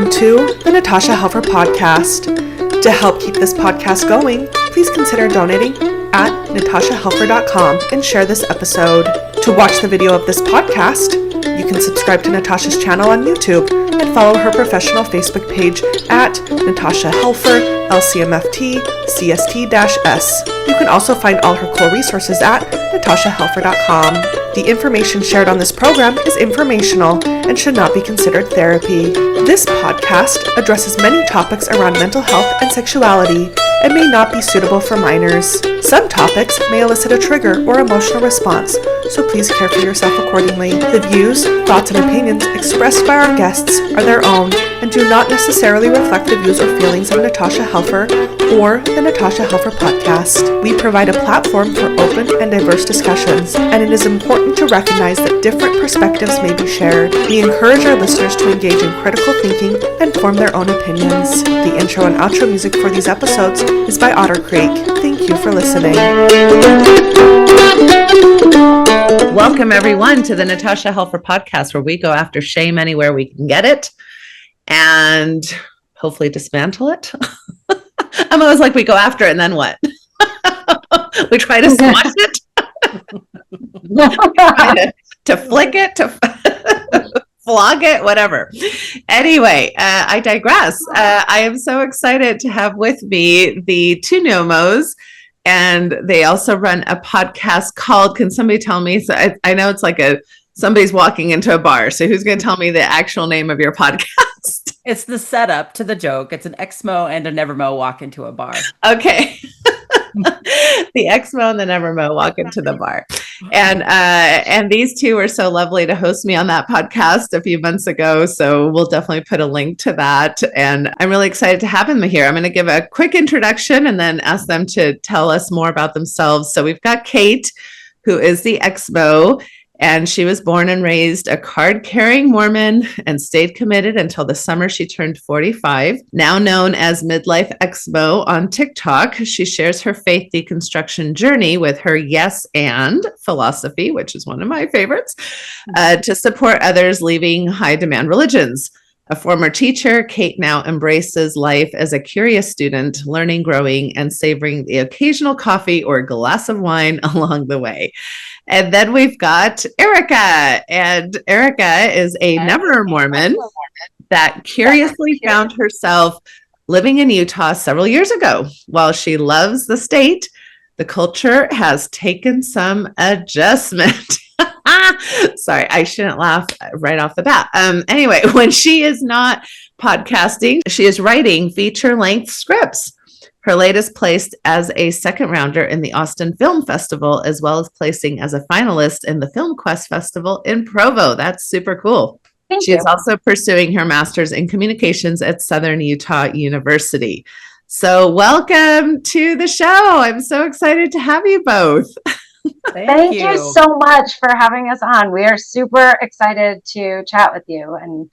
Welcome to the Natasha Helfer Podcast. To help keep this podcast going, please consider donating at natashahelfer.com and share this episode. To watch the video of this podcast, you can subscribe to Natasha's channel on YouTube and follow her professional Facebook page at Natasha Helfer, LCMFT, CST-S. You can also find all her cool resources at natashahelfer.com. The information shared on this program is informational and should not be considered therapy. This podcast addresses many topics around mental health and sexuality and may not be suitable for minors. Some topics may elicit a trigger or emotional response, so please care for yourself accordingly. The views, thoughts, and opinions expressed by our guests are their own and do not necessarily reflect the views or feelings of Natasha Helfer or the Natasha Helfer Podcast. We provide a platform for open and diverse discussions, and it is important to recognize that different perspectives may be shared. We encourage our listeners to engage in critical thinking and form their own opinions. The intro and outro music for these episodes is by Otter Creek. Thank you for listening. Welcome, everyone, to the Natasha Helfer Podcast, where we go after shame anywhere we can get it and hopefully dismantle it. I'm always like, we go after it and then what? We try to squash it, to flick it, to flog it, whatever. Anyway, I digress. I am so excited to have with me the two NoMos, and they also run a podcast called, can somebody tell me? So I know it's like somebody's walking into a bar. So who's going to tell me the actual name of your podcast? It's the setup to the joke. It's an ExMo and a NeverMo Walk Into a Bar. Okay. The ExMo and the NeverMo Walk Into the Bar. And these two were so lovely to host me on that podcast a few months ago. So we'll definitely put a link to that. And I'm really excited to have them here. I'm going to give a quick introduction and then ask them to tell us more about themselves. So we've got Kate, who is the ExMo. And she was born and raised a card-carrying Mormon and stayed committed until the summer she turned 45. Now known as Midlife ExMo on TikTok, she shares her faith deconstruction journey with her yes and philosophy, which is one of my favorites, to support others leaving high-demand religions. A former teacher, Kate now embraces life as a curious student, learning, growing, and savoring the occasional coffee or glass of wine along the way. And then we've got Erika, and Erika is a NeverMormon that curiously found herself living in Utah several years ago. While she loves the state, the culture has taken some adjustment. Sorry, I shouldn't laugh right off the bat. Anyway, when she is not podcasting, she is writing feature-length scripts. Her latest placed as a second rounder in the Austin Film Festival, as well as placing as a finalist in the FIlmQuest Festival in Provo. That's super cool. She is also pursuing her master's in communications at Southern Utah University. So welcome to the show. I'm so excited to have you both. Thank you so much for having us on. We are super excited to chat with you, and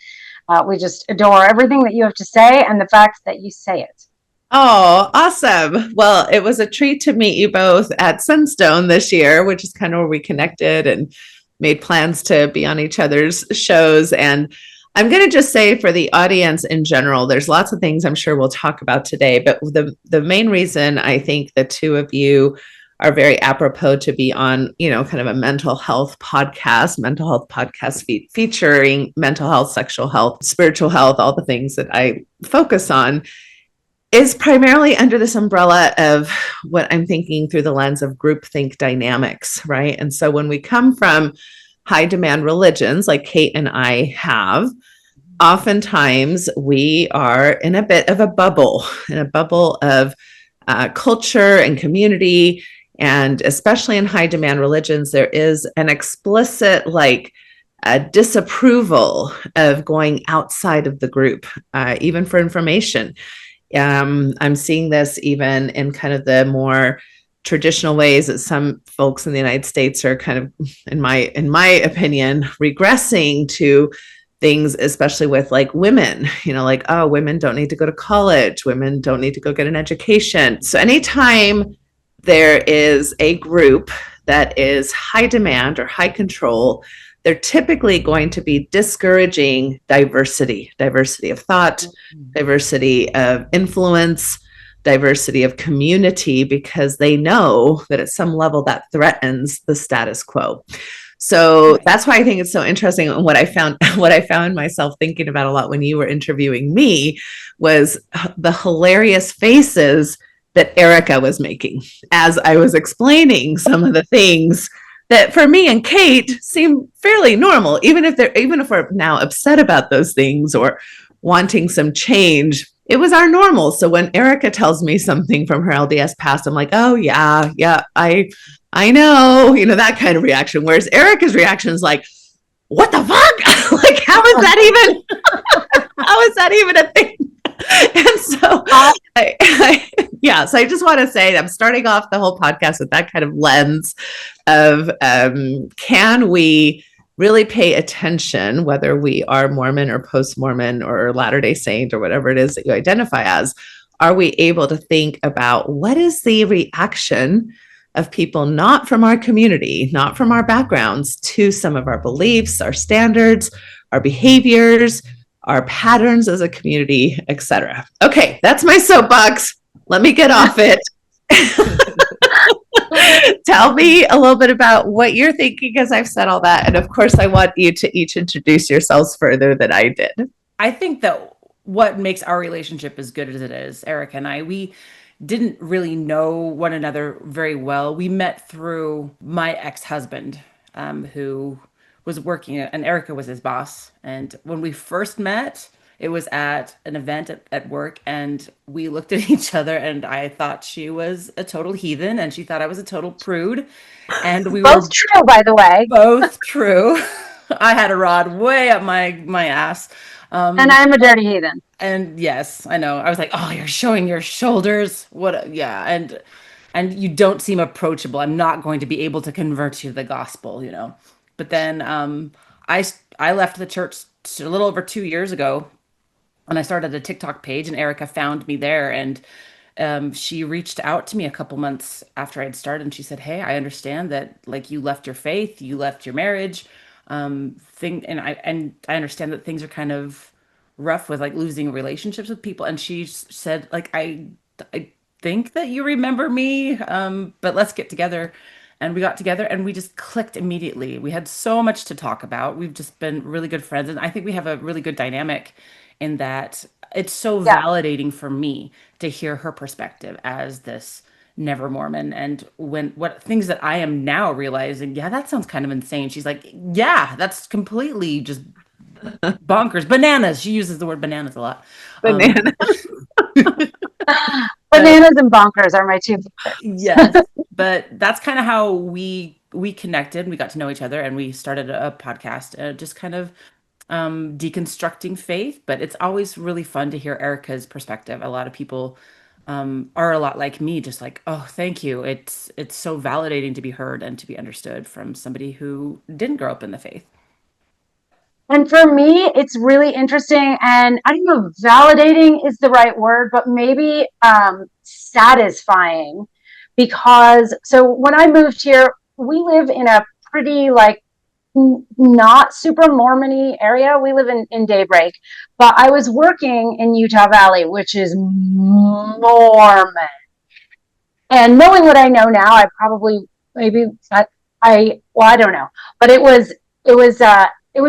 we just adore everything that you have to say and the fact that you say it. Oh, awesome. Well, it was a treat to meet you both at Sunstone this year, which is kind of where we connected and made plans to be on each other's shows. And I'm going to just say for the audience in general, there's lots of things I'm sure we'll talk about today, but the main reason I think the two of you are very apropos to be on, kind of a mental health podcast featuring mental health, sexual health, spiritual health, all the things that I focus on, is primarily under this umbrella of what I'm thinking through the lens of groupthink dynamics, right? And so when we come from high demand religions like Kate and I have, oftentimes we are in a bit of a bubble of culture and community. And especially in high demand religions, there is an explicit disapproval of going outside of the group, even for information. I'm seeing this even in kind of the more traditional ways that some folks in the United States are kind of, in my opinion, regressing to things, especially with women, women don't need to go to college. Women don't need to go get an education. So anytime there is a group that is high demand or high control, they're typically going to be discouraging diversity of thought, diversity of influence, diversity of community, because they know that at some level that threatens the status quo. So that's why I think it's so interesting. And what I found myself thinking about a lot when you were interviewing me was the hilarious faces that Erika was making as I was explaining some of the things that for me and Kate seem fairly normal, even if we're now upset about those things or wanting some change. It was our normal. So when Erika tells me something from her LDS past, I'm like, oh yeah, I know, that kind of reaction. Whereas Erika's reaction is like, what the fuck? Like, how is that even a thing? And so, so I just want to say I'm starting off the whole podcast with that kind of lens of, can we really pay attention, whether we are Mormon or post-Mormon or Latter-day Saint or whatever it is that you identify as, are we able to think about what is the reaction of people not from our community, not from our backgrounds, to some of our beliefs, our standards, our behaviors, our patterns as a community, etc. Okay, that's my soapbox. Let me get off it. Tell me a little bit about what you're thinking as I've said all that. And of course, I want you to each introduce yourselves further than I did. I think that what makes our relationship as good as it is, Erika and I, we didn't really know one another very well. We met through my ex-husband, who was working, and Erika was his boss. And when we first met, it was at an event at work, and we looked at each other, and I thought she was a total heathen, and she thought I was a total prude. And we both were true, by the way. Both true. I had a rod way up my ass. And I'm a dirty heathen. And yes, I know. I was like, oh, you're showing your shoulders. What? Yeah. And you don't seem approachable. I'm not going to be able to convert you to the gospel, But then I left the church a little over 2 years ago, and I started a TikTok page, and Erika found me there. And she reached out to me a couple months after I'd started, and she said, hey, I understand that, like, you left your faith, you left your marriage, and I understand that things are kind of rough with, like, losing relationships with people. And she said, like, I think that you remember me, but let's get together. And we got together, and we just clicked immediately. We had so much to talk about. We've just been really good friends, and I think we have a really good dynamic in that it's so validating for me to hear her perspective as this NeverMormon, and what things that I am now realizing, that sounds kind of insane. She's like, that's completely just bonkers. Bananas. She uses the word bananas a lot. Bananas. Bananas and bonkers are my two favorites. Yes. But that's kind of how we connected. We got to know each other, and we started a podcast, just kind of deconstructing faith. But it's always really fun to hear Erika's perspective. A lot of people are a lot like me, just like, oh, thank you. It's so validating to be heard and to be understood from somebody who didn't grow up in the faith. And for me, it's really interesting, and I don't know if validating is the right word, but maybe satisfying, because so when I moved here, we live in a pretty, like, not super Mormon-y area. We live in Daybreak, but I was working in Utah Valley, which is Mormon. And knowing what I know now, I probably I don't know, but it was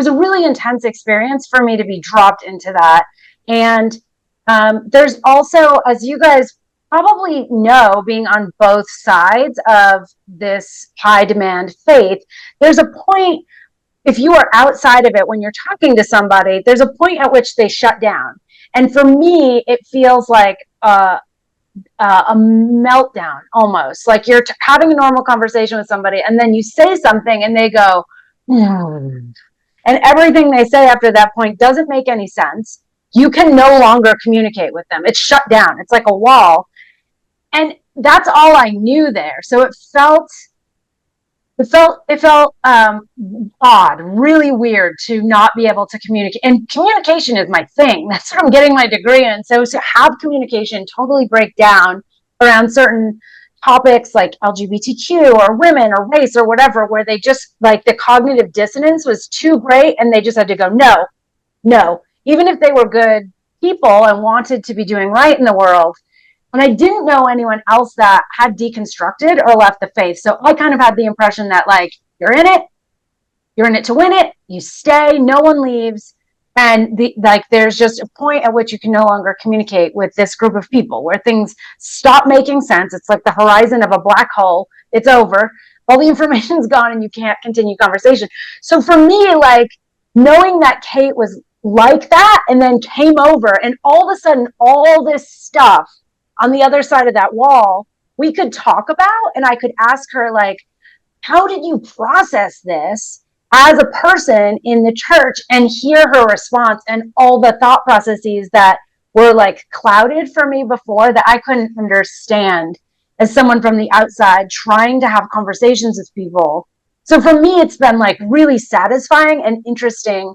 a really intense experience for me to be dropped into that. And there's also, as you guys probably know, being on both sides of this high demand faith, there's a point, if you are outside of it, when you're talking to somebody, there's a point at which they shut down. And for me, it feels like a meltdown, almost like you're having a normal conversation with somebody, and then you say something and they go, and everything they say after that point doesn't make any sense. You can no longer communicate with them. It's shut down. It's like a wall. And that's all I knew there. So it felt odd, really weird to not be able to communicate. And communication is my thing. That's what I'm getting my degree in. So to have communication totally break down around certain topics like LGBTQ or women or race or whatever, where they just like the cognitive dissonance was too great and they just had to go, no, even if they were good people and wanted to be doing right in the world. And I didn't know anyone else that had deconstructed or left the faith. So I kind of had the impression that like, you're in it to win it, you stay, no one leaves. And there's just a point at which you can no longer communicate with this group of people where things stop making sense. It's like the horizon of a black hole. It's over. All the information's gone and you can't continue conversation. So for me, like knowing that Kate was like that and then came over and all of a sudden all this stuff on the other side of that wall we could talk about, and I could ask her like, how did you process this as a person in the church, and hear her response and all the thought processes that were like clouded for me before that I couldn't understand as someone from the outside trying to have conversations with people. So for me, it's been like really satisfying and interesting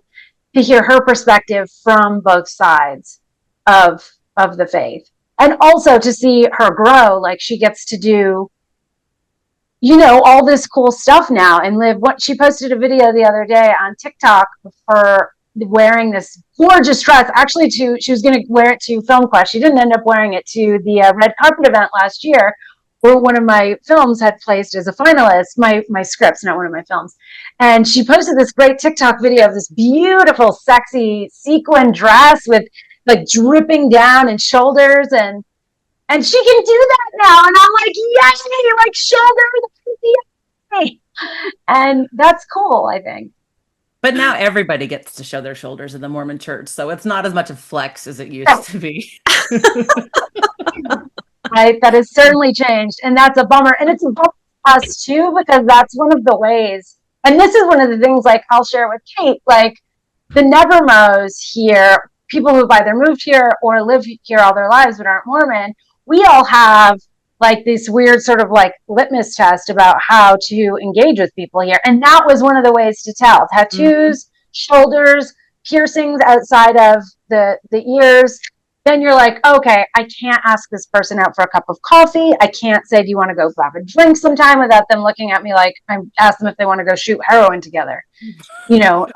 to hear her perspective from both sides of the faith. And also to see her grow, like she gets to do, you know, all this cool stuff now and live. What she posted a video the other day on TikTok of her wearing this gorgeous dress. Actually, she was going to wear it to FilmQuest. She didn't end up wearing it to the red carpet event last year, where one of my films had placed as a finalist. My scripts, not one of my films. And she posted this great TikTok video of this beautiful, sexy sequin dress with like dripping down and shoulders, and she can do that now. And I'm like, yes, like shoulders, and that's cool, I think. But now everybody gets to show their shoulders in the Mormon church, so it's not as much a flex as it used to be. Right, that has certainly changed, and that's a bummer. And it's a bummer for us too, because that's one of the ways. And this is one of the things, like I'll share with Kate, like the NeverMos here, people who've either moved here or live here all their lives but aren't Mormon, we all have like this weird sort of like litmus test about how to engage with people here. And that was one of the ways to tell. Tattoos, shoulders, piercings outside of the ears. Then you're like, okay, I can't ask this person out for a cup of coffee. I can't say, do you want to go grab a drink sometime, without them looking at me like I asked them if they want to go shoot heroin together. You know,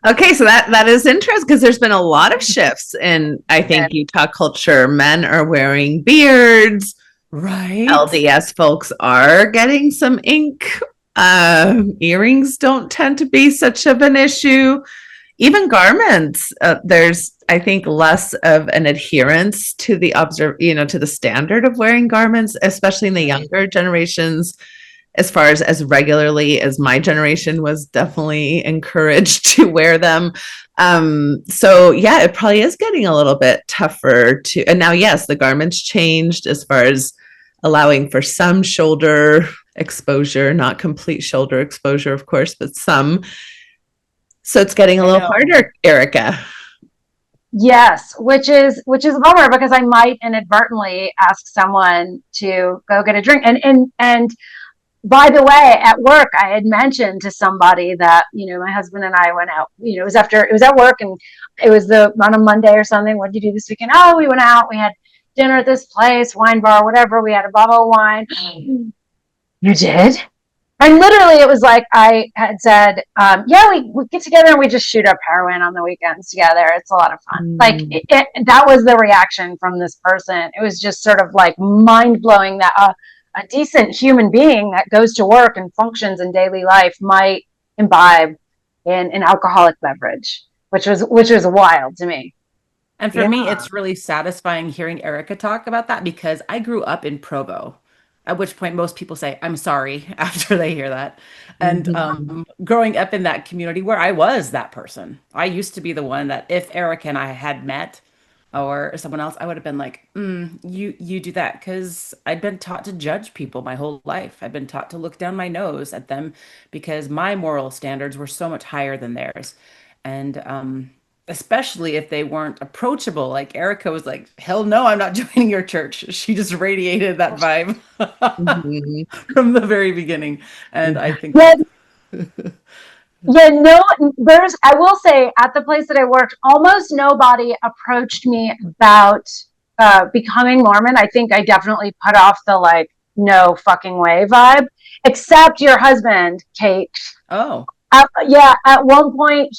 Okay, so that is interesting, because there's been a lot of shifts in, I think, Utah culture. Men are wearing beards. Right. LDS folks are getting some ink. Earrings don't tend to be such of an issue. Even garments, there's, I think, less of an adherence to the to the standard of wearing garments, especially in the younger generations. As far as regularly as my generation was definitely encouraged to wear them. So yeah, it probably is getting a little bit tougher and now, yes, the garments changed as far as allowing for some shoulder exposure, not complete shoulder exposure, of course, but some. So it's getting a little harder, Erika. Yes, which is a bummer, because I might inadvertently ask someone to go get a drink. And by the way, at work, I had mentioned to somebody that, you know, my husband and I went out, you know, it was at work, and it was on a Monday or something. What did you do this weekend? Oh, we went out, we had dinner at this place, wine bar, whatever. We had a bottle of wine. You did? And literally it was like, I had said, yeah, we get together and we just shoot up heroin on the weekends together. It's a lot of fun. Like that was the reaction from this person. It was just sort of like mind blowing that a decent human being that goes to work and functions in daily life might imbibe in an alcoholic beverage, which was wild to me. And for me, it's really satisfying hearing Erika talk about that, because I grew up in Provo, at which point most people say, I'm sorry, after they hear that. And growing up in that community where I was that person, I used to be the one that if Erika and I had met, or someone else, I would have been like, you do that, because I'd been taught to judge people my whole life. I've been taught to look down my nose at them because my moral standards were so much higher than theirs. And especially if they weren't approachable. Like Erika was like, hell no, I'm not joining your church. She just radiated that vibe from the very beginning. And I think Yeah, no, I will say at the place that I worked, almost nobody approached me about becoming Mormon. I think I definitely put off the like, no fucking way vibe, except your husband, Kate. Oh, Yeah, at one point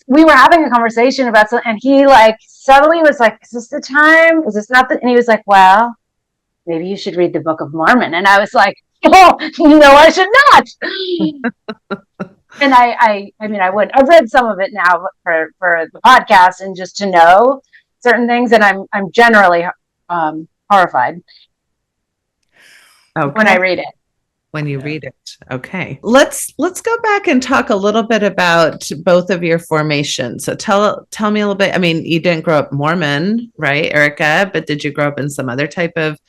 we were having a conversation about something, and he like suddenly was like, "Is this the time? Is this not the?" And he was like, "Well, maybe you should read the Book of Mormon." And I was like, "Oh, no, I should not." And I mean, I would. I've read some of it now for the podcast and just to know certain things, and I'm generally horrified when I read it. When you read it. Okay. Let's go back and talk a little bit about both of your formations. So tell me a little bit. I mean, you didn't grow up Mormon, right, Erika? But did you grow up in some other type of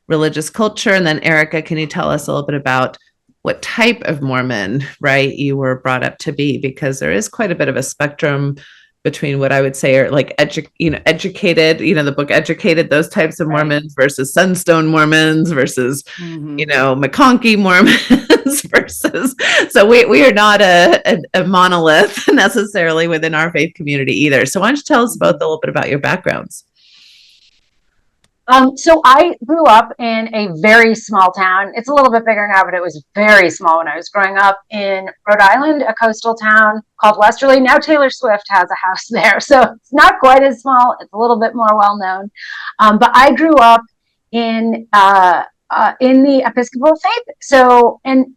religious culture? And then Erika, can you tell us a little bit about what type of Mormon, right, you were brought up to be? Because there is quite a bit of a spectrum between what I would say are like educated, the book Educated, those types of Mormons versus Sunstone Mormons versus, McConkie Mormons versus, so we are not a monolith necessarily within our faith community either. So why don't you tell us both a little bit about your backgrounds? So I grew up in a very small town. It's a little bit bigger now, but it was very small when I was growing up in Rhode Island, a coastal town called Westerly. Now Taylor Swift has a house there, so it's not quite as small. It's a little bit more well known. But I grew up in the Episcopal faith. So and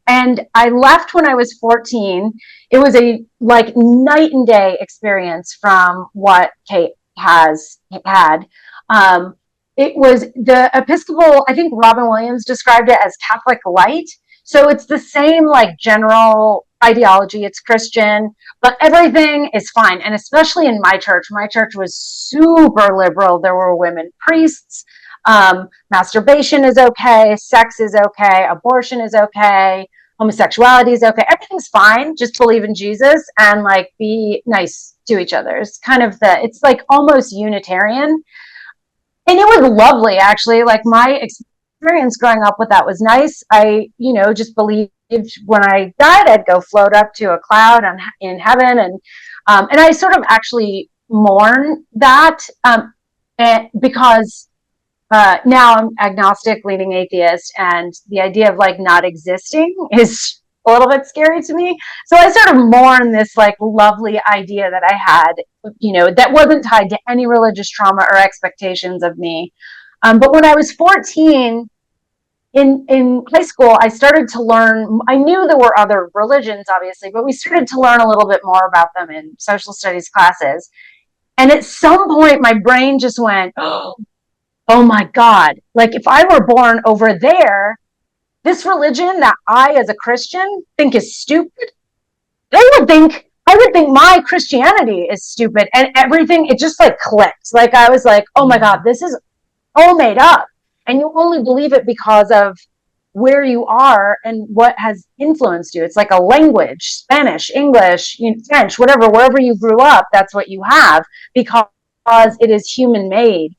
I left when I was 14. It was a like night and day experience from what Kate has had. It was the Episcopal, I think Robin Williams described it as Catholic light. So it's the same like general ideology. It's Christian, but everything is fine. And especially in my church was super liberal. There were women priests. Masturbation is okay. Sex is okay. Abortion is okay. Homosexuality is okay. Everything's fine. Just believe in Jesus and like be nice to each other. It's kind of it's like almost Unitarian. And it was lovely, actually. Like my experience growing up with that was nice. I, just believed when I died, I'd go float up to a cloud in heaven, and I sort of actually mourn that because now I'm agnostic, leaning atheist, and the idea of like not existing is a little bit scary to me. So I sort of mourn this like lovely idea that I had, that wasn't tied to any religious trauma or expectations of me. But when I was 14 in high school, I started to learn, I knew there were other religions, obviously, but we started to learn a little bit more about them in social studies classes. And at some point, my brain just went, oh my God, like if I were born over there, this religion that I, as a Christian, think is stupid, I would think my Christianity is stupid, and everything, it just like clicked. Like I was like, oh my God, this is all made up. And you only believe it because of where you are and what has influenced you. It's like a language, Spanish, English, French, whatever, wherever you grew up, that's what you have because it is human made.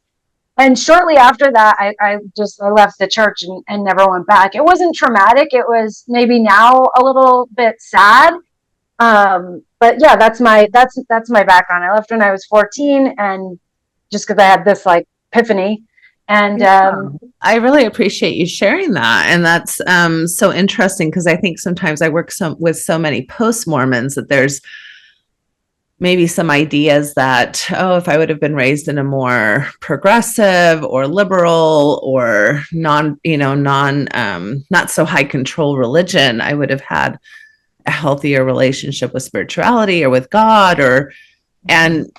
And shortly after that, I left the church and never went back. It wasn't traumatic. It was maybe now a little bit sad. But yeah, that's my background. I left when I was 14, and just because I had this like epiphany. And I really appreciate you sharing that. And that's so interesting because I think sometimes I work with so many post-Mormons that there's maybe some ideas that, if I would have been raised in a more progressive or liberal or not so high control religion, I would have had a healthier relationship with spirituality or with God, and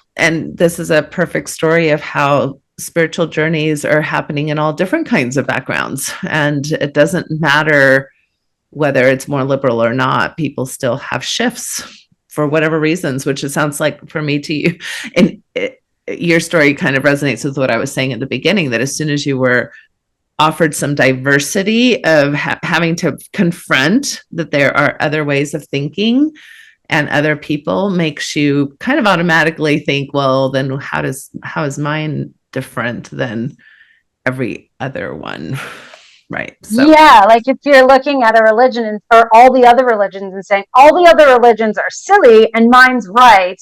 this is a perfect story of how spiritual journeys are happening in all different kinds of backgrounds. And it doesn't matter whether it's more liberal or not, people still have shifts for whatever reasons, which it sounds like for me to you. And your story kind of resonates with what I was saying at the beginning, that as soon as you were offered some diversity of having to confront that there are other ways of thinking and other people, makes you kind of automatically think, well, then how is mine different than every other one? Right. So Yeah, like if you're looking at a religion or all the other religions and saying all the other religions are silly and mine's right,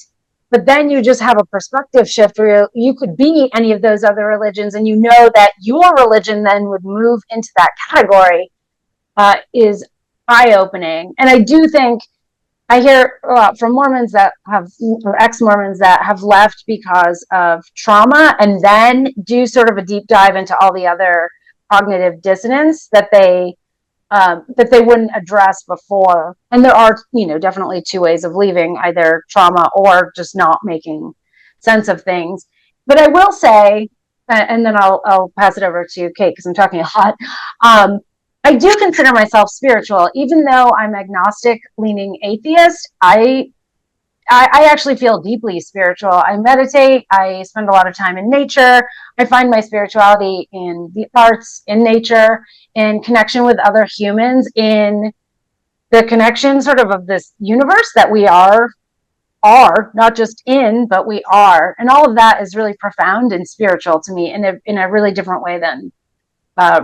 but then you just have a perspective shift where you could be any of those other religions and you know that your religion then would move into that category, is eye-opening. And I do think I hear from Mormons that have, or ex-Mormons that have left because of trauma and then do sort of a deep dive into all the other cognitive dissonance that they wouldn't address before. And there are, definitely two ways of leaving, either trauma or just not making sense of things. But I will say, and then I'll pass it over to Kate because I'm talking a lot. I do consider myself spiritual, even though I'm agnostic, leaning atheist. I actually feel deeply spiritual. I meditate. I spend a lot of time in nature. I find my spirituality in the arts, in nature, in connection with other humans, in the connection sort of this universe that we are not just in, but we are. And all of that is really profound and spiritual to me in a really different way than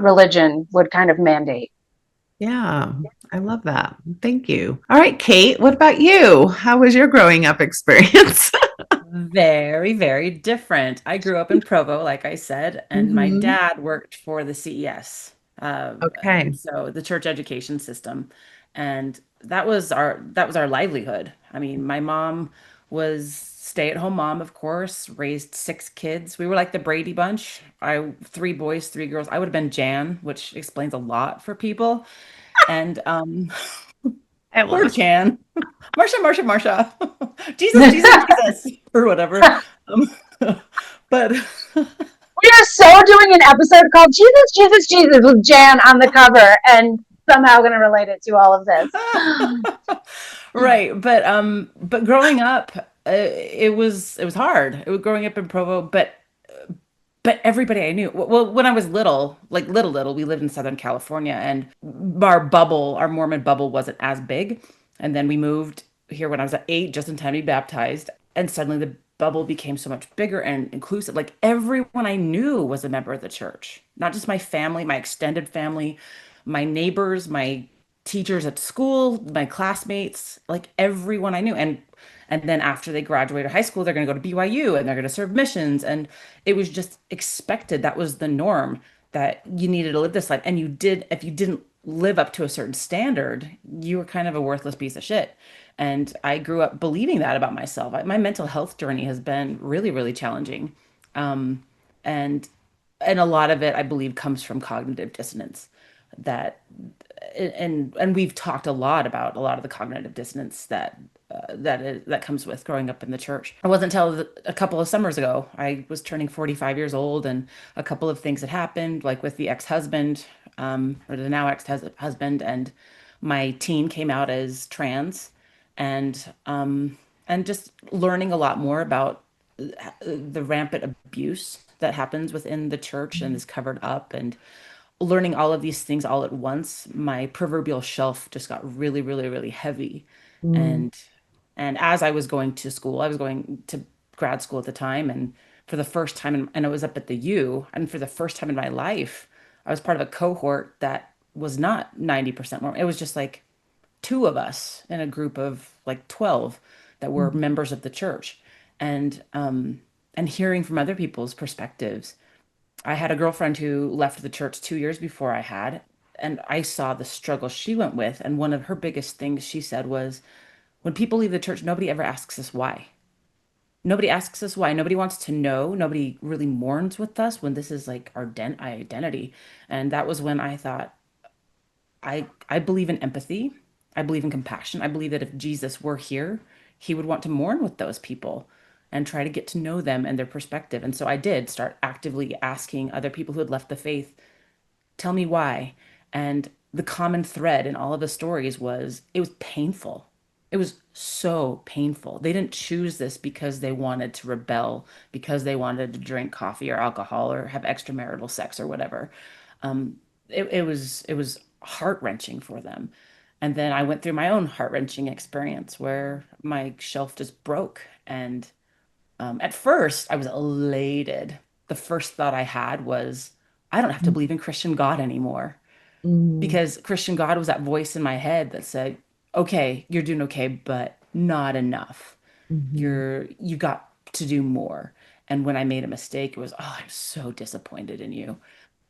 religion would kind of mandate. yeah, I love that. Thank you. All right, Kate, what about you? How was your growing up experience? Very, very different. I grew up in Provo, like I said, and my Mhm. dad worked for the CES, Okay. so the church education system, and that was our livelihood. I mean, my mom was stay-at-home mom, of course, raised six kids. We were like the Brady Bunch. I three boys, three girls. I would have been Jan, which explains a lot for people. And I poor love it. Jan. Marsha. Jesus, or whatever. Um, but We are so doing an episode called Jesus with Jan on the cover and somehow going to relate it to all of this. right, but growing up, it was hard. It was growing up in Provo, but everybody I knew. Well, when I was little, like little, we lived in Southern California, and our Mormon bubble, wasn't as big. And then we moved here when I was at 8, just in time to be baptized. And suddenly the bubble became so much bigger and inclusive. Like everyone I knew was a member of the church, not just my family, my extended family, my neighbors, my teachers at school, my classmates, like everyone I knew. And then after they graduated high school, they're going to go to BYU and they're going to serve missions. And it was just expected. That was the norm, that you needed to live this life. And if you didn't live up to a certain standard, you were kind of a worthless piece of shit. And I grew up believing that about myself. My mental health journey has been really, really challenging. Um, and and a lot of it, I believe, comes from cognitive dissonance. That and we've talked a lot about a lot of the cognitive dissonance that comes with growing up in the church. It wasn't until a couple of summers ago, I was turning 45 years old, and a couple of things had happened, like with the ex-husband, or the now ex-husband, and my teen came out as trans, and just learning a lot more about the rampant abuse that happens within the church and is covered up, and learning all of these things all at once, my proverbial shelf just got really, really, really heavy. Mm. And as I was going to school, I was going to grad school at the time, and for the first time, and I was up at the U, and for the first time in my life, I was part of a cohort that was not 90% Mormon. It was just like two of us in a group of like 12 that were members of the church. And hearing from other people's perspectives. I had a girlfriend who left the church 2 years before I had, and I saw the struggle she went with. And one of her biggest things she said was, when people leave the church, nobody ever asks us why. Nobody asks us why. Nobody wants to know. Nobody really mourns with us when this is like our identity. And that was when I thought, I believe in empathy. I believe in compassion. I believe that if Jesus were here, he would want to mourn with those people and try to get to know them and their perspective. And so I did start actively asking other people who had left the faith, tell me why. And the common thread in all of the stories was it was painful. It was so painful. They didn't choose this because they wanted to rebel, because they wanted to drink coffee or alcohol or have extramarital sex or whatever. It was heart-wrenching for them. And then I went through my own heart-wrenching experience where my shelf just broke. And at first, I was elated. The first thought I had was, I don't have to believe in Christian God anymore. because Christian God was that voice in my head that said, okay, you're doing okay, but not enough. You got to do more. And when I made a mistake, it was, oh, I'm so disappointed in you.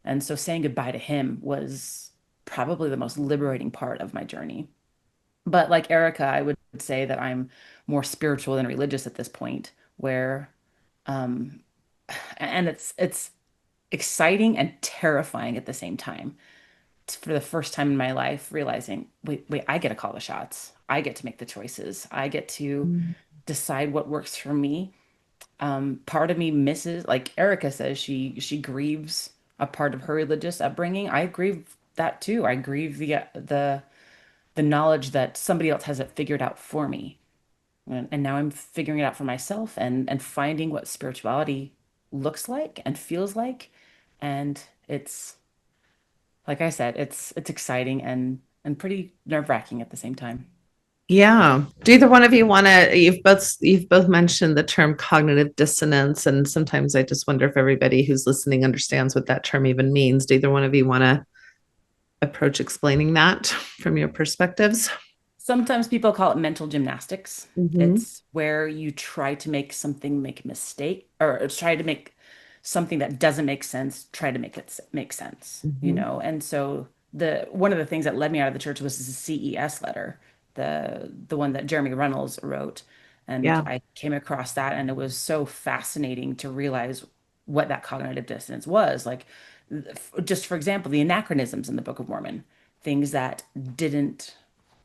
And so saying goodbye to him was probably the most liberating part of my journey. But like Erika, I would say that I'm more spiritual than religious at this point, where um and it's exciting and terrifying at the same time. For the first time in my life, realizing, wait, I get to call the shots. I get to make the choices. I get to decide what works for me. Part of me misses, like Erika says, she grieves a part of her religious upbringing. I grieve that too. I grieve the knowledge that somebody else has it figured out for me. And now I'm figuring it out for myself and finding what spirituality looks like and feels like. And it's, like I said, it's exciting and pretty nerve-wracking at the same time. Yeah. Do either one of you want to, you've both mentioned the term cognitive dissonance, and sometimes I just wonder if everybody who's listening understands what that term even means. Do either one of you want to approach explaining that from your perspectives? Sometimes people call it mental gymnastics. Mhm. It's where you try to make something make a mistake, or try to make something that doesn't make sense, try to make it make sense, you Mhm. know? And so one of the things that led me out of the church was the CES letter, the one that Jeremy Reynolds wrote. And Yeah. I came across that, and it was so fascinating to realize what that cognitive dissonance was. Like, just for example, the anachronisms in the Book of Mormon, things that didn't,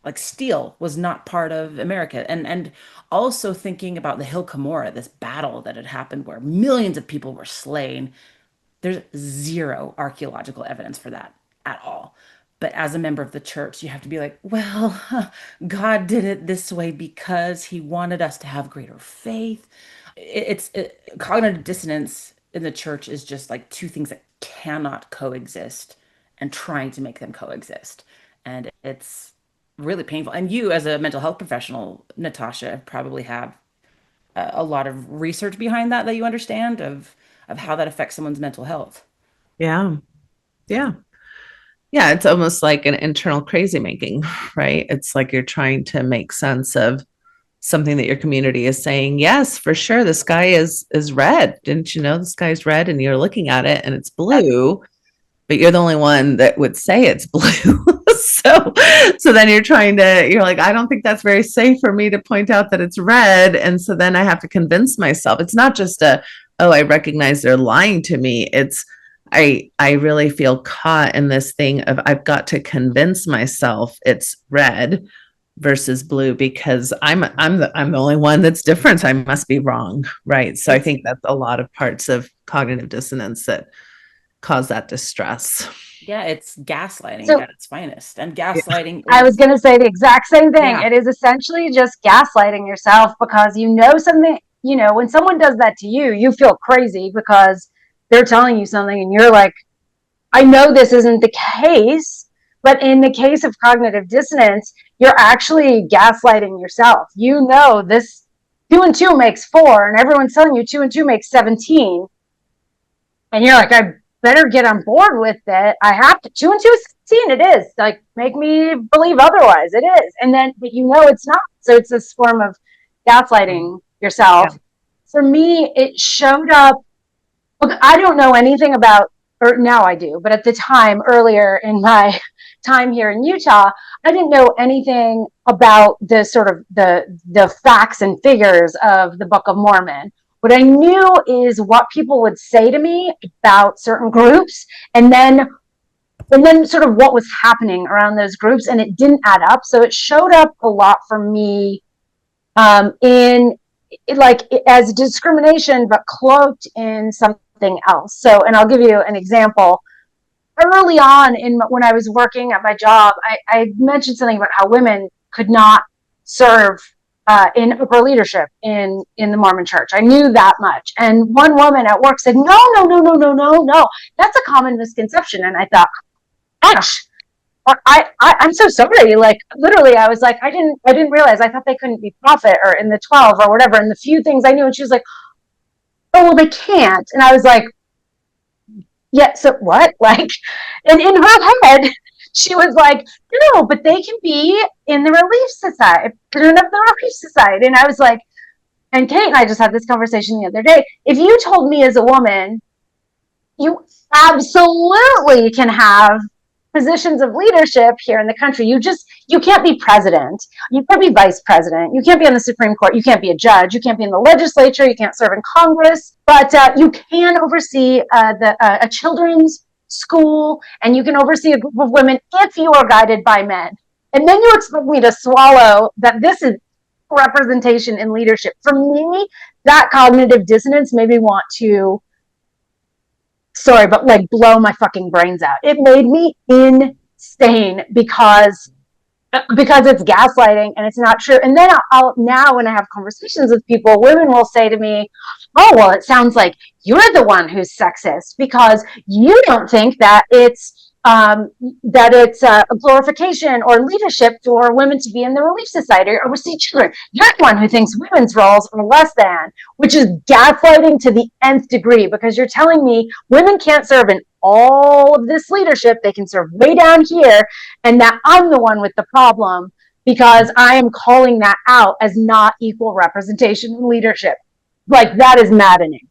like steel was not part of America. And also thinking about the Hill Cumorah, this battle that had happened where millions of people were slain. There's zero archaeological evidence for that at all. But as a member of the church, you have to be like, well, God did it this way because he wanted us to have greater faith. Cognitive dissonance in the church is just like two things that cannot coexist, and trying to make them coexist. And it's really painful. And you, as a mental health professional, Natasha, probably have a lot of research behind that you understand of how that affects someone's mental health. Yeah. Yeah. Yeah. It's almost like an internal crazy making, right? It's like you're trying to make sense of something that your community is saying. Yes, for sure. The sky is red. Didn't you know the sky is red? And you're looking at it and it's blue, but you're the only one that would say it's blue. So then you're like, I don't think that's very safe for me to point out that it's red. And so then I have to convince myself. It's not just oh, I recognize they're lying to me. It's, I really feel caught in this thing of I've got to convince myself it's red versus blue because I'm the only one that's different. I must be wrong. Right. So I think that's a lot of parts of cognitive dissonance that cause that distress. Yeah, it's gaslighting at its finest. And gaslighting I was going to say the exact same thing. Yeah. It is essentially just gaslighting yourself because you know something, when someone does that to you, you feel crazy because they're telling you something and you're like, I know this isn't the case. But in the case of cognitive dissonance, you're actually gaslighting yourself. You know this 2 and 2 makes 4, and everyone's telling you 2 and 2 makes 17. And you're like, I better get on board with it. I have to. 2 and 2 is 16. It is. Like, make me believe otherwise. It is. And then, but it's not. So it's this form of gaslighting yourself. Yeah. For me, it showed up. Look, I don't know anything about, or now I do, but at the time, earlier in my time here in Utah, I didn't know anything about the sort of the facts and figures of the Book of Mormon. What I knew is what people would say to me about certain groups, and then sort of what was happening around those groups, and it didn't add up. So it showed up a lot for me as discrimination, but cloaked in something else. So, and I'll give you an example. Early on when I was working at my job, I mentioned something about how women could not serve in upper leadership in the Mormon church. I knew that much. And one woman at work said, no. That's a common misconception. And I thought, gosh, I'm so sorry. Like, literally, I was like, I didn't realize. I thought they couldn't be prophet or in the 12 or whatever. And the few things I knew. And she was like, oh, well, they can't. And I was like, yeah, so what? Like, and in her head, She was like, no, but they can be in the Relief Society, president of the Relief Society. And I was like, and Kate and I just had this conversation the other day. If you told me as a woman, you absolutely can have positions of leadership here in the country. You can't be president. You can't be vice president. You can't be on the Supreme Court. You can't be a judge. You can't be in the legislature. You can't serve in Congress. But you can oversee a children's school, and you can oversee a group of women if you are guided by men. And then you expect me to swallow that this is representation in leadership. For me, that cognitive dissonance made me want to, sorry, but like blow my fucking brains out. It made me insane because it's gaslighting and it's not true. And then I'll now, when I have conversations with people, women will say to me, oh, well, it sounds like you're the one who's sexist because you don't think that it's a glorification or leadership for women to be in the Relief Society or oversee children. You're the one who thinks women's roles are less than, which is gaslighting to the nth degree, because you're telling me women can't serve in all of this leadership. They can serve way down here, and that I'm the one with the problem because I am calling that out as not equal representation in leadership. Like, that is maddening.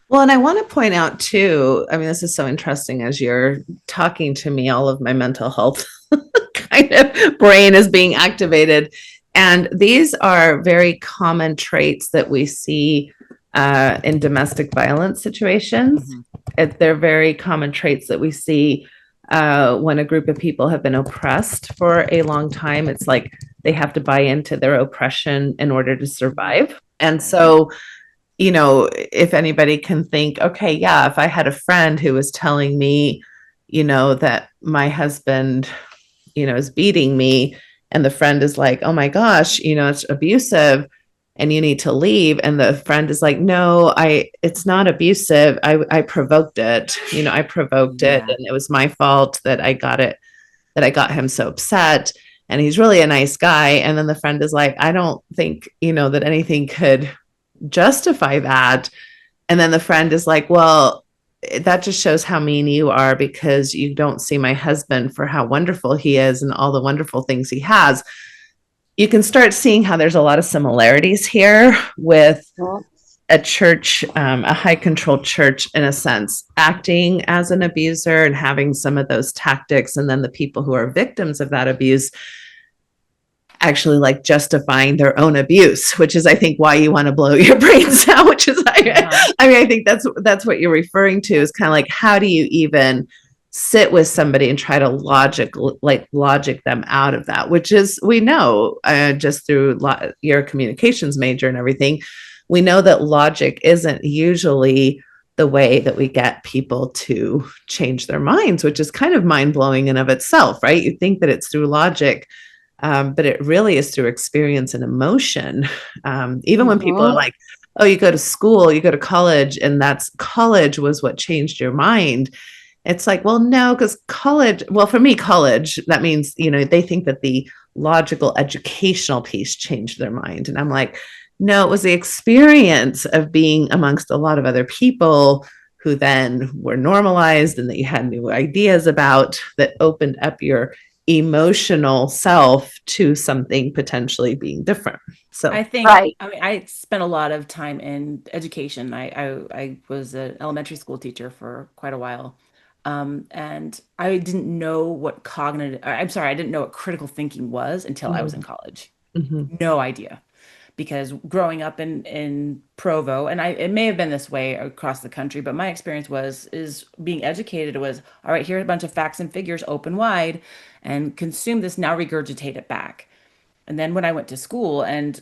Well, and I want to point out too, I mean, this is so interesting as you're talking to me, all of my mental health kind of brain is being activated. And these are very common traits that we see in domestic violence situations. They're very common traits that we see when a group of people have been oppressed for a long time. It's like they have to buy into their oppression in order to survive. And so, you know, if anybody can think, okay, yeah, if I had a friend who was telling me, you know, that my husband, you know, is beating me, and the friend is like, oh my gosh, you know, it's abusive and you need to leave. And the friend is like, no, it's not abusive. I provoked it. You know, I provoked it, and it was my fault that I got him so upset. And he's really a nice guy. And then the friend is like, I don't think, you know, that anything could justify that. And then the friend is like, well, that just shows how mean you are because you don't see my husband for how wonderful he is and all the wonderful things he has. You can start seeing how there's a lot of similarities here with a church, a high control church, in a sense, acting as an abuser and having some of those tactics. And then the people who are victims of that abuse actually like justifying their own abuse, which is, I think, why you want to blow your brains out, which is, I mean, I think that's what you're referring to, is kind of like, how do you even sit with somebody and try to logic them out of that, which is, we know just through your communications major and everything, we know that logic isn't usually the way that we get people to change their minds, which is kind of mind-blowing in of itself, right? You think that it's through logic, but it really is through experience and emotion. Even when people are like, oh, you go to school, you go to college, and college was what changed your mind. It's like, well, no, because college, well, for me, college, that means, you know, they think that the logical educational piece changed their mind. And I'm like, no, it was the experience of being amongst a lot of other people who then were normalized and that you had new ideas about, that opened up your emotional self to something potentially being different. So I think, right. I mean, I spent a lot of time in education. I was an elementary school teacher for quite a while. And I didn't know what I didn't know what critical thinking was until I was in college. No idea. Because growing up in Provo, and it may have been this way across the country, but my experience is being educated was, all right, here's a bunch of facts and figures, open wide, and consume this, now regurgitate it back. And then when I went to school and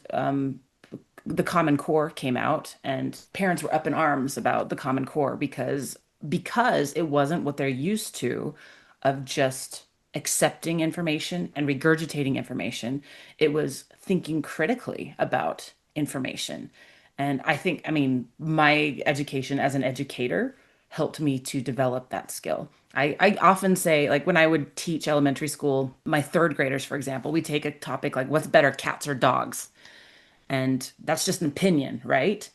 the Common Core came out, and parents were up in arms about the Common Core because it wasn't what they're used to of just accepting information and regurgitating information. It was thinking critically about information. And I think, I mean, my education as an educator helped me to develop that skill. I often say, like, when I would teach elementary school, my third graders, for example, we take a topic like, what's better, cats or dogs? And that's just an opinion, right?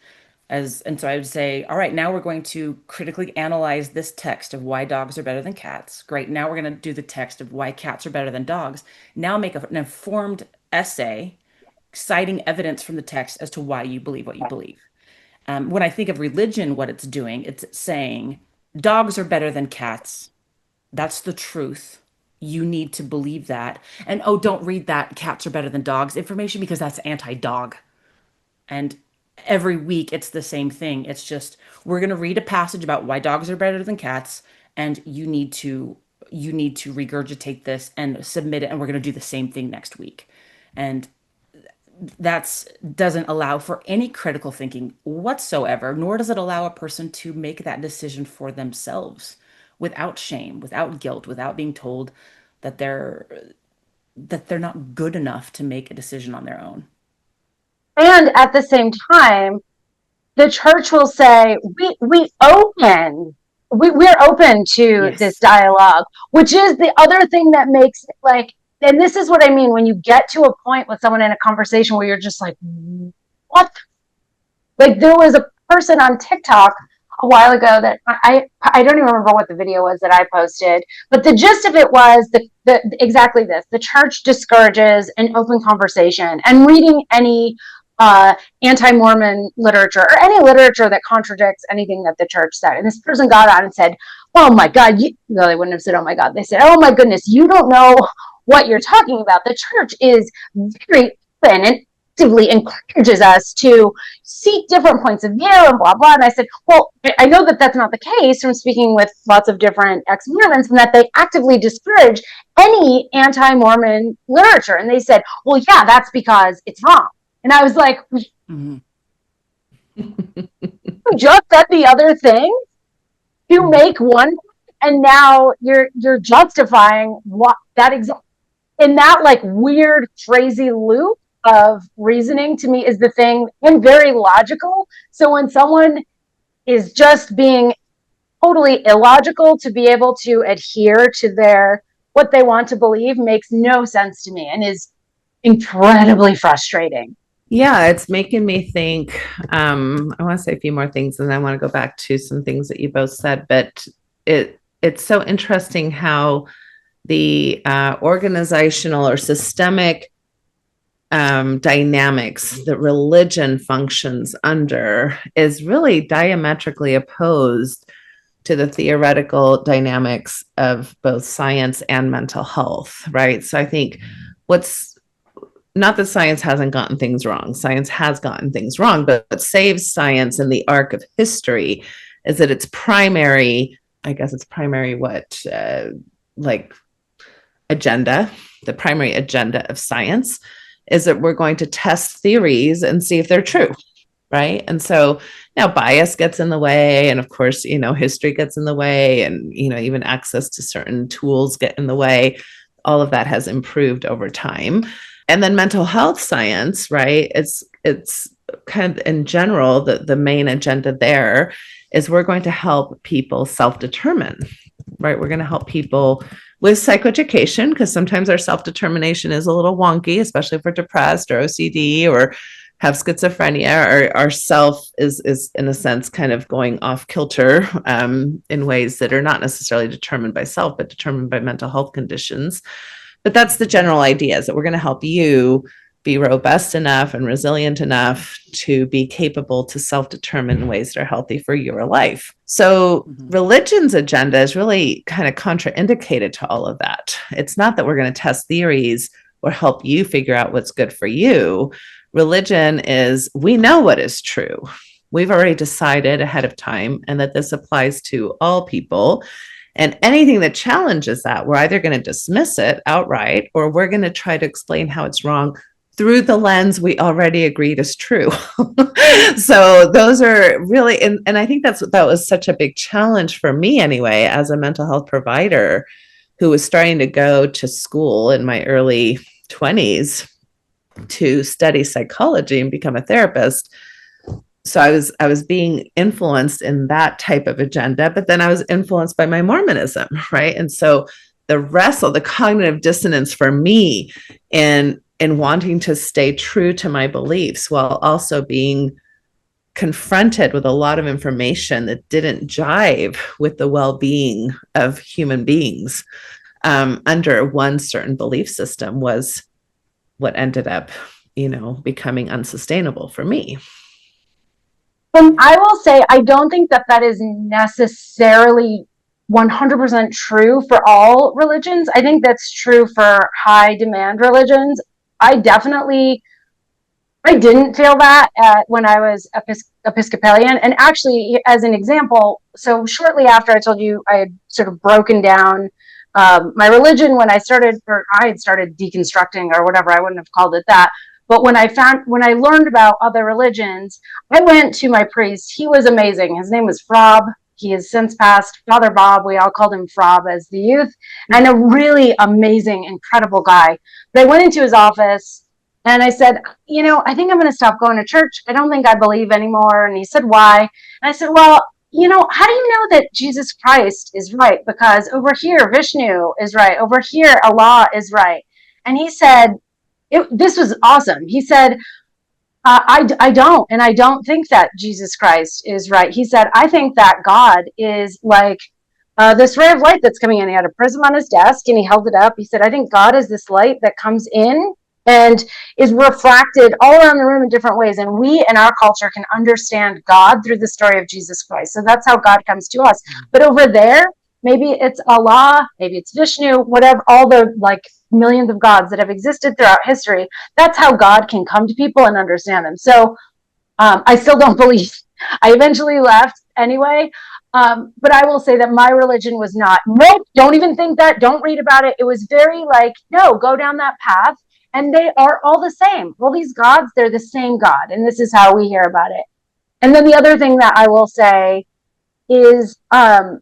And so I would say, all right, now we're going to critically analyze this text of why dogs are better than cats. Great. Now we're going to do the text of why cats are better than dogs. Now make an informed essay citing evidence from the text as to why you believe what you believe. When I think of religion, what it's doing, it's saying dogs are better than cats. That's the truth. You need to believe that. And oh, don't read that cats are better than dogs information because that's anti-dog. And every week it's the same thing. It's just we're going to read a passage about why dogs are better than cats, and you need to regurgitate this and submit it, and we're going to do the same thing next week. And that's doesn't allow for any critical thinking whatsoever, nor does it allow a person to make that decision for themselves without shame, without guilt, without being told that they're not good enough to make a decision on their own. And at the same time, the church will say, we're open to Yes. this dialogue, which is the other thing that makes it like, and this is what I mean when you get to a point with someone in a conversation where you're just like, what? Like there was a person on TikTok a while ago that I don't even remember what the video was that I posted, but the gist of it was exactly this: the church discourages an open conversation and reading any anti-Mormon literature or any literature that contradicts anything that the church said. And this person got on and said, "Oh my God!" No, they wouldn't have said, "Oh my God." They said, "Oh my goodness, you don't know what you're talking about. The church is very open and actively encourages us to seek different points of view and blah, blah." And I said, well, I know that that's not the case from speaking with lots of different ex-Mormons, and that they actively discourage any anti-Mormon literature. And they said, well, yeah, that's because it's wrong. And I was like, Mm-hmm. you just said the other thing? You make one, and now you're justifying what that exact in that like weird, crazy loop of reasoning to me is the thing, and very logical. So when someone is just being totally illogical, to be able to adhere to their what they want to believe makes no sense to me and is incredibly frustrating. Yeah, it's making me think. I want to say a few more things, and then I want to go back to some things that you both said. But it's so interesting how the organizational or systemic dynamics that religion functions under is really diametrically opposed to the theoretical dynamics of both science and mental health, right? So I think what's not that science hasn't gotten things wrong. Science has gotten things wrong, but what saves science in the arc of history is that its primary, agenda, the primary agenda of science is that we're going to test theories and see if they're true, right? And so now bias gets in the way, and of course, history gets in the way, and even access to certain tools get in the way. All of that has improved over time. And then mental health science, right? It's kind of in general, the main agenda there is we're going to help people self-determine, right? We're going to help people with psychoeducation, because sometimes our self-determination is a little wonky, especially if we're depressed or OCD or have schizophrenia, or our self is in a sense kind of going off kilter in ways that are not necessarily determined by self, but determined by mental health conditions. But that's the general idea, is that we're going to help you be robust enough and resilient enough to be capable to self-determine in ways that are healthy for your life. So religion's agenda is really kind of contraindicated to all of that. It's not that we're going to test theories or help you figure out what's good for you. Religion is, we know what is true. We've already decided ahead of time, and that this applies to all people. And anything that challenges that, we're either going to dismiss it outright, or we're going to try to explain how it's wrong through the lens we already agreed is true. So those are really, and I think that was such a big challenge for me anyway, as a mental health provider who was starting to go to school in my early 20s to study psychology and become a therapist. So I was being influenced in that type of agenda, but then I was influenced by my Mormonism, right? And so the cognitive dissonance for me in wanting to stay true to my beliefs while also being confronted with a lot of information that didn't jive with the well-being of human beings under one certain belief system was what ended up, becoming unsustainable for me. And I will say, I don't think that is necessarily 100% true for all religions. I think that's true for high demand religions. I didn't feel that when I was Episcopalian. And actually, as an example, so shortly after I told you I had sort of broken down my religion when I had started deconstructing or whatever, I wouldn't have called it that. But when I learned about other religions, I went to my priest. He was amazing. His name was Frob. He has since passed, Father Bob. We all called him Frob as the youth, and a really amazing, incredible guy. But I went into his office and I said, I think I'm going to stop going to church. I don't think I believe anymore. And he said, why? And I said, well, how do you know that Jesus Christ is right? Because over here, Vishnu is right. Over here, Allah is right. And he said, this was awesome. He said, I don't. And I don't think that Jesus Christ is right. He said, I think that God is like this ray of light that's coming in. He had a prism on his desk and he held it up. He said, I think God is this light that comes in and is refracted all around the room in different ways. And we in our culture can understand God through the story of Jesus Christ. So that's how God comes to us. But over there, maybe it's Allah, maybe it's Vishnu, whatever, all the millions of gods that have existed throughout history. That's how God can come to people and understand them. So I still don't believe. I eventually left anyway. But I will say that my religion was not, nope, don't even think that, don't read about it. It was very no, go down that path. And they are all the same. All these gods, they're the same God. And this is how we hear about it. And then the other thing that I will say is Kate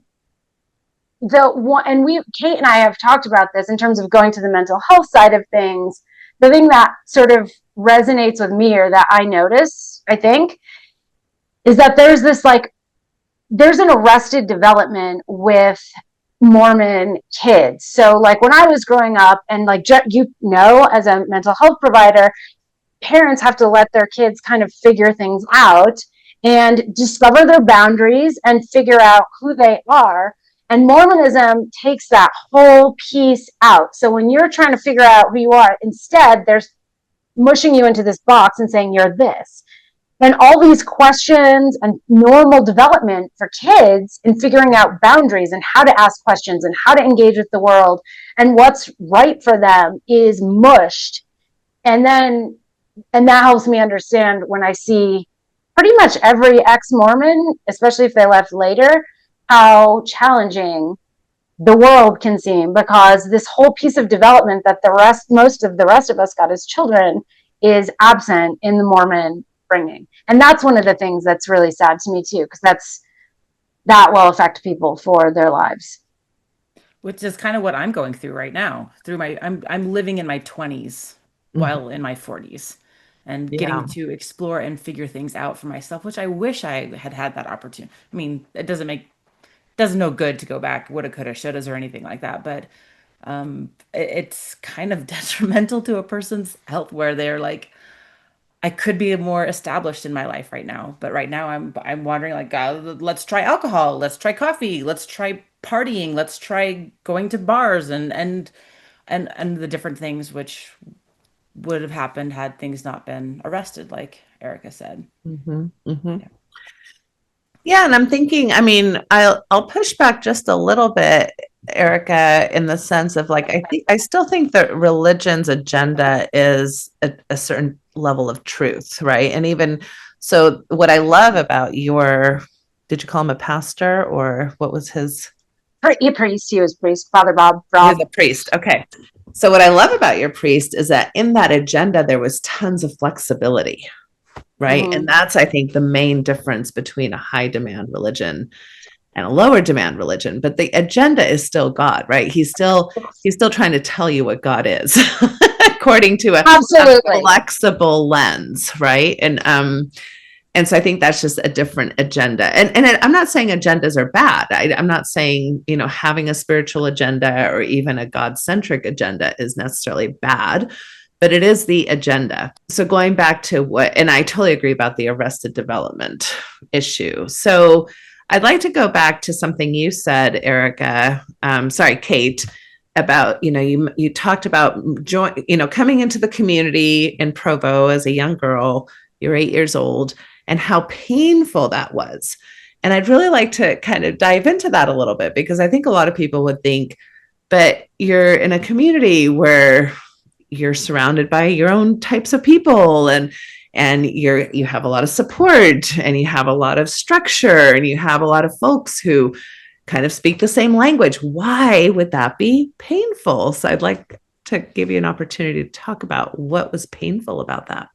and I have talked about this in terms of going to the mental health side of things. The thing that sort of resonates with me, or that I notice, I think, is that there's there's an arrested development with Mormon kids. So when I was growing up, and as a mental health provider, parents have to let their kids kind of figure things out and discover their boundaries and figure out who they are. And Mormonism takes that whole piece out. So when you're trying to figure out who you are, instead they're mushing you into this box and saying you're this. And all these questions and normal development for kids in figuring out boundaries and how to ask questions and how to engage with the world and what's right for them is mushed. And that helps me understand when I see pretty much every ex-Mormon, especially if they left later, how challenging the world can seem, because this whole piece of development that most of the rest of us got as children is absent in the Mormon bringing. And that's one of the things that's really sad to me too, because that will affect people for their lives. Which is kind of what I'm going through right now. I'm living in my 20s while in my 40s, and getting to explore and figure things out for myself, which I wish I had that opportunity. I mean, it doesn't no good to go back, woulda, coulda, shouldas, or anything like that. But it's kind of detrimental to a person's health where they're I could be more established in my life right now, but right now I'm wondering God, let's try alcohol, let's try coffee, let's try partying, let's try going to bars and the different things which would have happened had things not been arrested, like Erika said. Mm-hmm, mm-hmm. Yeah, and I'm thinking, I'll push back just a little bit, Erika, in the sense of I still think that religion's agenda is a certain level of truth, right? And even so, what I love about did you call him a pastor, or what was his? He was priest, Father Bob. He was a priest. Okay. So what I love about your priest is that in that agenda, there was tons of flexibility, right? Mm-hmm. And that's, I think, the main difference between a high demand religion and a lower demand religion. But the agenda is still God, right? He's still trying to tell you what God is according to a flexible lens, right? And so I think that's just a different agenda. And I'm not saying agendas are bad. I'm not saying, having a spiritual agenda or even a God-centric agenda is necessarily bad. but it is the agenda. So going back to what, and I totally agree about the arrested development issue. So I'd like to go back to something you said, Erika, Kate, about, you talked about coming into the community in Provo as a young girl, you're 8 years old, and how painful that was. And I'd really like to kind of dive into that a little bit, because I think a lot of people would think, but you're in a community where you're surrounded by your own types of people, and you have a lot of support, and you have a lot of structure, and you have a lot of folks who kind of speak the same language. Why would that be painful? So I'd like to give you an opportunity to talk about what was painful about that.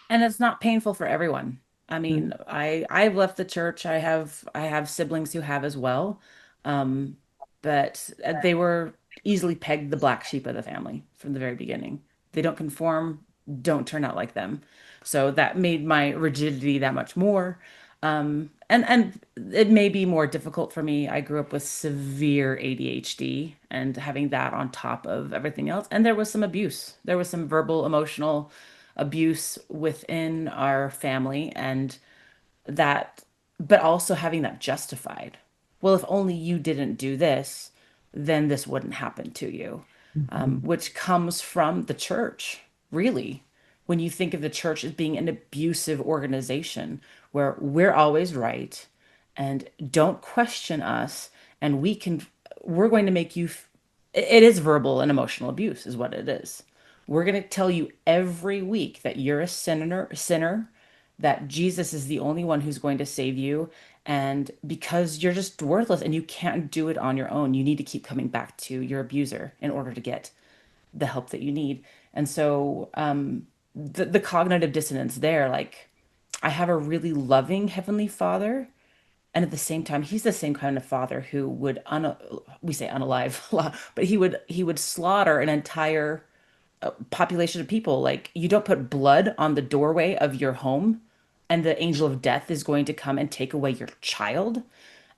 And it's not painful for everyone. I mean, I've left the church. I have siblings who have as well. But they were easily pegged the black sheep of the family from the very beginning. They don't conform, don't turn out like them. So that made my rigidity that much more. And it may be more difficult for me. I grew up with severe ADHD, and having that on top of everything else. And there was some abuse. There was some verbal, emotional abuse within our family, and that, but also having that justified. Well, if only you didn't do this, then this wouldn't happen to you, which comes from the church, really. When you think of the church as being an abusive organization where we're always right and don't question us, and we're going to make you, it is verbal and emotional abuse is what it is. We're going to tell you every week that you're a sinner, that Jesus is the only one who's going to save you. And because you're just worthless and you can't do it on your own, you need to keep coming back to your abuser in order to get the help that you need. And so the cognitive dissonance there, like, I have a really loving Heavenly Father. And at the same time, he's the same kind of father who would, we say unalive, but he would slaughter an entire population of people. Like, you don't put blood on the doorway of your home, and the angel of death is going to come and take away your child.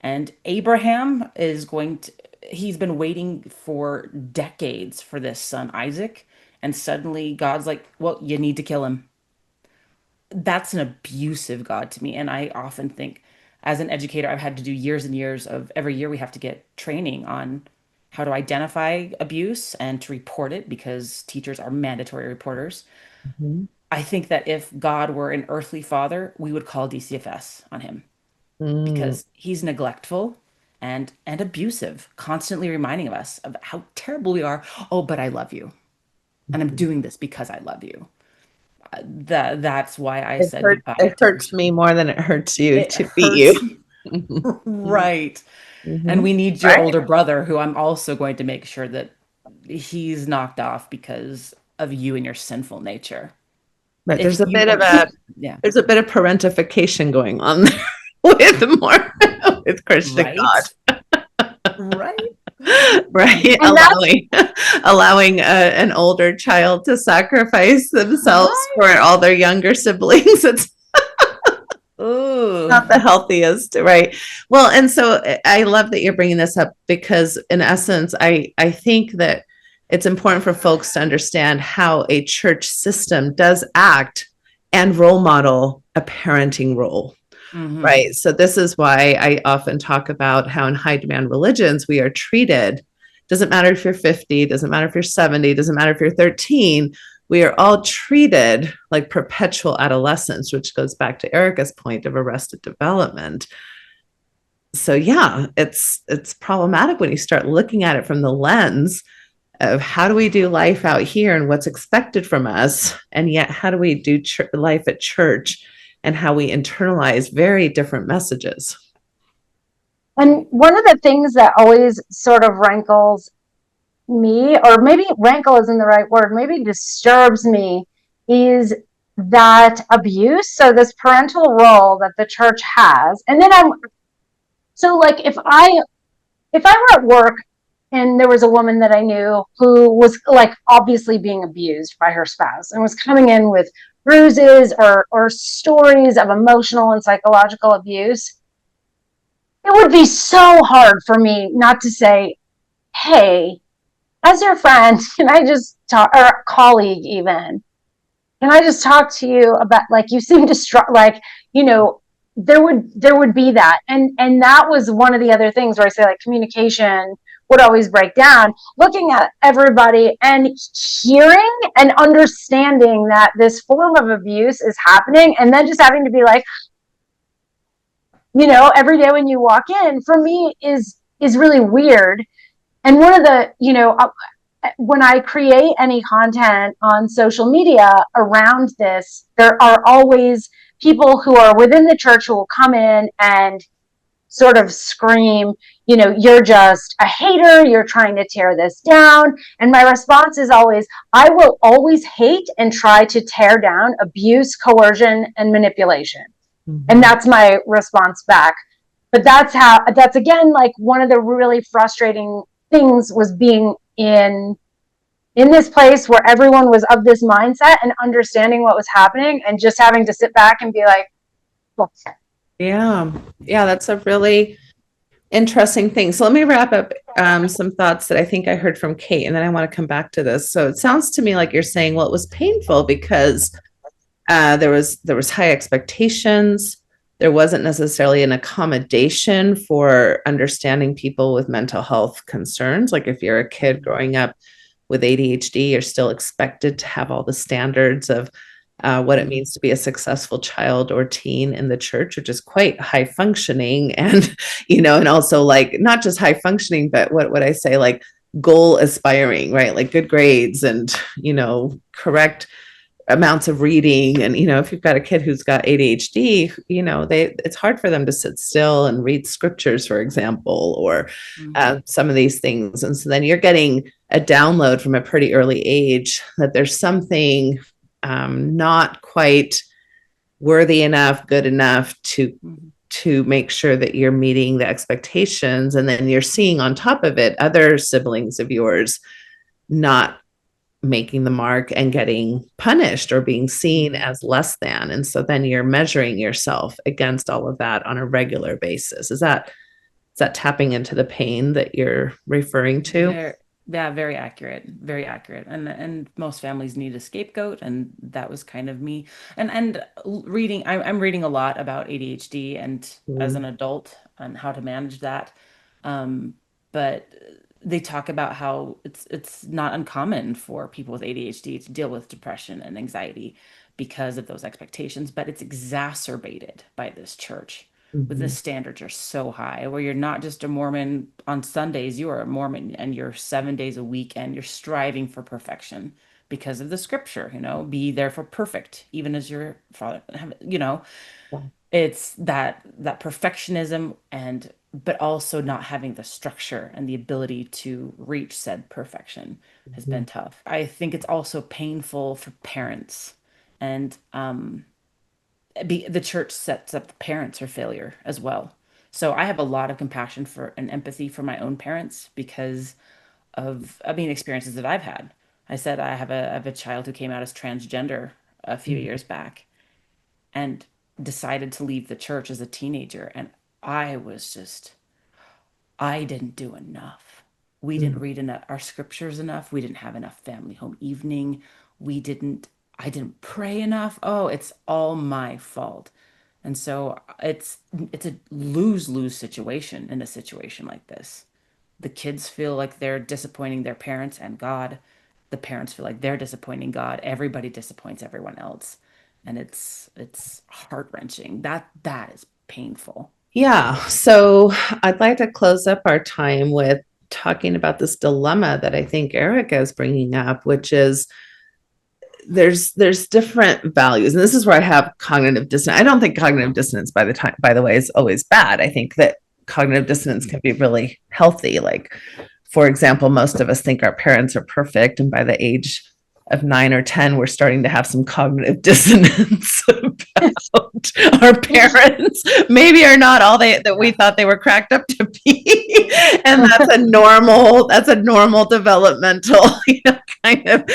And Abraham he's been waiting for decades for this son, Isaac. And suddenly God's like, well, you need to kill him. That's an abusive God to me. And I often think, as an educator, I've had to do years and years of, every year we have to get training on how to identify abuse and to report it, because teachers are mandatory reporters. Mm-hmm. I think that if God were an earthly father, we would call DCFS on him, because he's neglectful and abusive, constantly reminding us of how terrible we are. Oh, but I love you. And I'm doing this because I love you. That's why I said goodbye. It hurts me more than it hurts you to beat you. Right. And we need your older brother, who I'm also going to make sure that he's knocked off because of you and your sinful nature. But there's a bit of parentification going on there with Christian God. Right. Right. Allowing an older child to sacrifice themselves for all their younger siblings. It's not the healthiest, right? Well, and so I love that you're bringing this up, because in essence, I think that it's important for folks to understand how a church system does act and role model a parenting role. Mm-hmm. Right. So this is why I often talk about how in high demand religions we are treated. Doesn't matter if you're 50, doesn't matter if you're 70, doesn't matter if you're 13. We are all treated like perpetual adolescents, which goes back to Erika's point of arrested development. So yeah, it's problematic when you start looking at it from the lens of how do we do life out here and what's expected from us, and yet how do we do life at church, and how we internalize very different messages. And one of the things that always sort of rankles me, or maybe rankle isn't the right word, maybe disturbs me, is that abuse. So this parental role that the church has. And then like if I were at work and there was a woman that I knew who was like obviously being abused by her spouse and was coming in with bruises or stories of emotional and psychological abuse, it would be so hard for me not to say, hey, as your friend, can I just talk, or a colleague even, can I just talk to you about, like, you seem distraught, like, you know, there would be that. And that was one of the other things where I say, like, communication would always break down, looking at everybody and hearing and understanding that this form of abuse is happening, and then just having to be like, you know, every day when you walk in, for me is really weird. And one of the, you know, when I create any content on social media around this, there are always people who are within the church who will come in and sort of scream, you know, you're just a hater, you're trying to tear this down. And my response is always, I will always hate and try to tear down abuse, coercion, and manipulation. Mm-hmm. And that's my response back. But that's again, like, one of the really frustrating things was being in this place where everyone was of this mindset and understanding what was happening, and just having to sit back and be like, well, yeah, that's a really interesting thing. So let me wrap up some thoughts that I think I heard from Kate, and then I want to come back to this. So it sounds to me like you're saying, well, it was painful because there was high expectations. There wasn't necessarily an accommodation for understanding people with mental health concerns. Like, if you're a kid growing up with ADHD, you're still expected to have all the standards of what it means to be a successful child or teen in the church, which is quite high functioning. And, you know, and also, like, not just high functioning, but what would I say, like, goal aspiring, right? Like good grades and, you know, correct amounts of reading. And, you know, if you've got a kid who's got ADHD, you know, it's hard for them to sit still and read scriptures, for example, or some of these things. And so then you're getting a download from a pretty early age that there's something not quite worthy enough, good enough to make sure that you're meeting the expectations. And then you're seeing on top of it other siblings of yours not making the mark and getting punished or being seen as less than. And so then you're measuring yourself against all of that on a regular basis. Is that tapping into the pain that you're referring to? Yeah, very accurate. Very accurate. And most families need a scapegoat, and that was kind of me. And reading, I'm reading a lot about ADHD and as an adult and how to manage that. But they talk about how it's not uncommon for people with ADHD to deal with depression and anxiety because of those expectations, but it's exacerbated by this church. With the standards are so high, where you're not just a Mormon on Sundays, you are a Mormon and you're 7 days a week, and you're striving for perfection because of the scripture, you know, be therefore perfect, even as your father, you know. It's that perfectionism, but also not having the structure and the ability to reach said perfection has been tough. I think it's also painful for parents, and the church sets up the parents for failure as well. So I have a lot of compassion for and empathy for my own parents because of experiences that I've had. I said I have a child who came out as transgender a few years back and decided to leave the church as a teenager. And I didn't do enough. We didn't read enough, our scriptures enough. We didn't have enough family home evening. I didn't pray enough. Oh, it's all my fault. And so it's a lose-lose situation in a situation like this. The kids feel like they're disappointing their parents and God. The parents feel like they're disappointing God. Everybody disappoints everyone else. And it's heart-wrenching. That is painful. Yeah. So I'd like to close up our time with talking about this dilemma that I think Erika is bringing up, which is there's different values. And this is where I have cognitive dissonance. I don't think cognitive dissonance, by the way, is always bad. I think that cognitive dissonance can be really healthy. Like, for example, most of us think our parents are perfect. And by the age of 9 or 10, we're starting to have some cognitive dissonance about our parents. Maybe are not all that we thought they were cracked up to be. And that's a normal developmental, kind of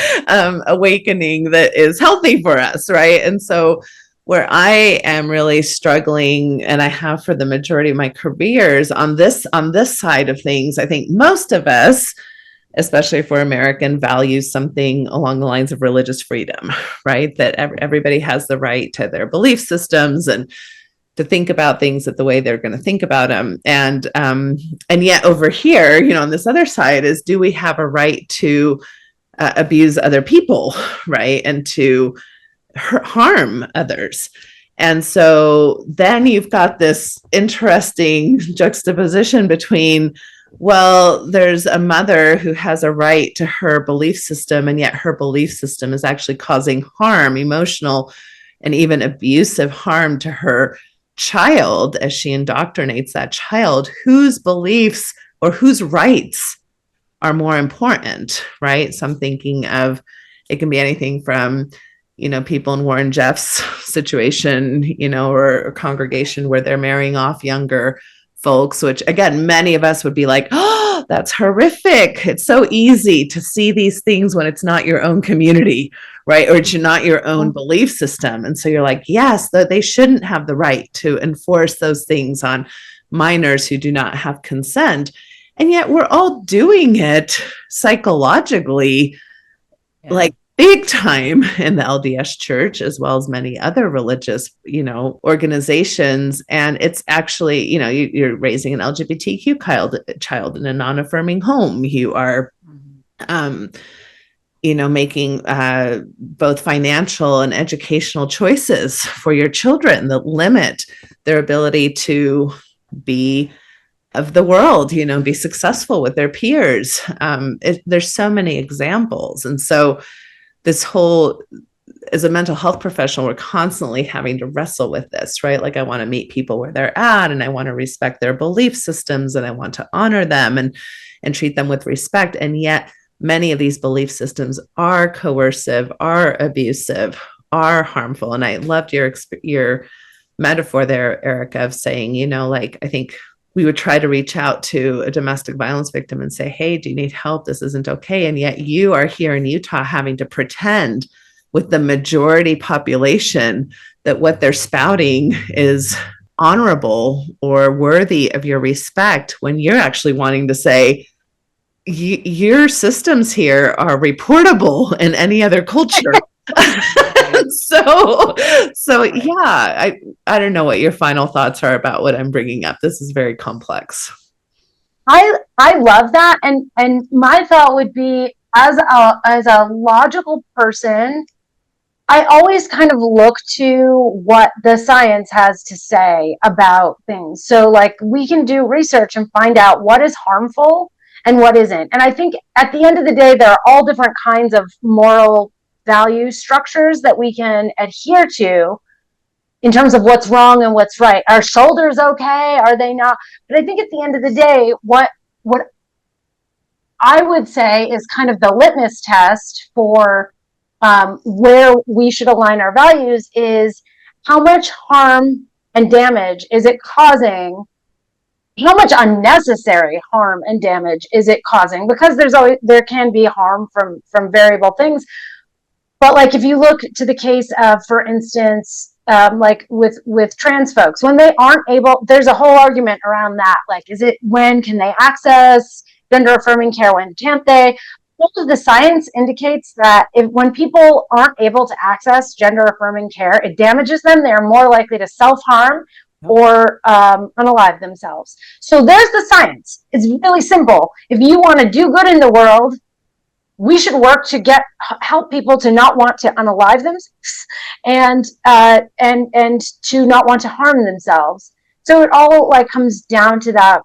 awakening that is healthy for us, right? And so where I am really struggling, and I have for the majority of my careers on this side of things, I think most of us especially if we're American, values something along the lines of religious freedom, right? That everybody has the right to their belief systems and to think about things the way they're going to think about them. And yet over here, on this other side is, do we have a right to abuse other people, right? And to harm others? And so then you've got this interesting juxtaposition between, well, there's a mother who has a right to her belief system, and yet her belief system is actually causing harm, emotional and even abusive harm to her child as she indoctrinates that child. Whose beliefs or whose rights are more important, right? So I'm thinking of, it can be anything from, people in Warren Jeff's situation, or congregation where they're marrying off younger folks, which again, many of us would be like, oh, that's horrific. It's so easy to see these things when it's not your own community, right? Or it's not your own belief system. And so you're like, yes, they shouldn't have the right to enforce those things on minors who do not have consent. And yet we're all doing it psychologically, like big time in the LDS church, as well as many other religious, organizations. And it's actually, you're raising an LGBTQ child in a non-affirming home. You are, making both financial and educational choices for your children that limit their ability to be of the world, be successful with their peers. There's so many examples. And so this whole, as a mental health professional, we're constantly having to wrestle with this, right? Like, I want to meet people where they're at, and I want to respect their belief systems, and I want to honor them and treat them with respect. And yet many of these belief systems are coercive, are abusive, are harmful. And I loved your metaphor there, Erika, of saying, I think we would try to reach out to a domestic violence victim and say, hey, do you need help? This isn't okay. And yet you are here in Utah having to pretend with the majority population that what they're spouting is honorable or worthy of your respect, when you're actually wanting to say, your systems here are reportable in any other culture. So yeah, I don't know what your final thoughts are about what I'm bringing up. This is very complex. I love that, and my thought would be, as a logical person, I always kind of look to what the science has to say about things. So like, we can do research and find out what is harmful and what isn't. And I think at the end of the day, there are all different kinds of moral value structures that we can adhere to in terms of what's wrong and what's right. Are shoulders okay? Are they not? But I think at the end of the day, what I would say is kind of the litmus test for where we should align our values is, how much harm and damage is it causing? How much unnecessary harm and damage is it causing? Because there can be harm from variable things. But like, if you look to the case of, for instance, like with trans folks, when they aren't able, there's a whole argument around that. Like, when can they access gender affirming care? When can't they? Most of the science indicates that when people aren't able to access gender affirming care, it damages them. They're more likely to self-harm or unalive themselves. So there's the science. It's really simple. If you want to do good in the world, we should work to help people to not want to unalive themselves and to not want to harm themselves. So it all like comes down to that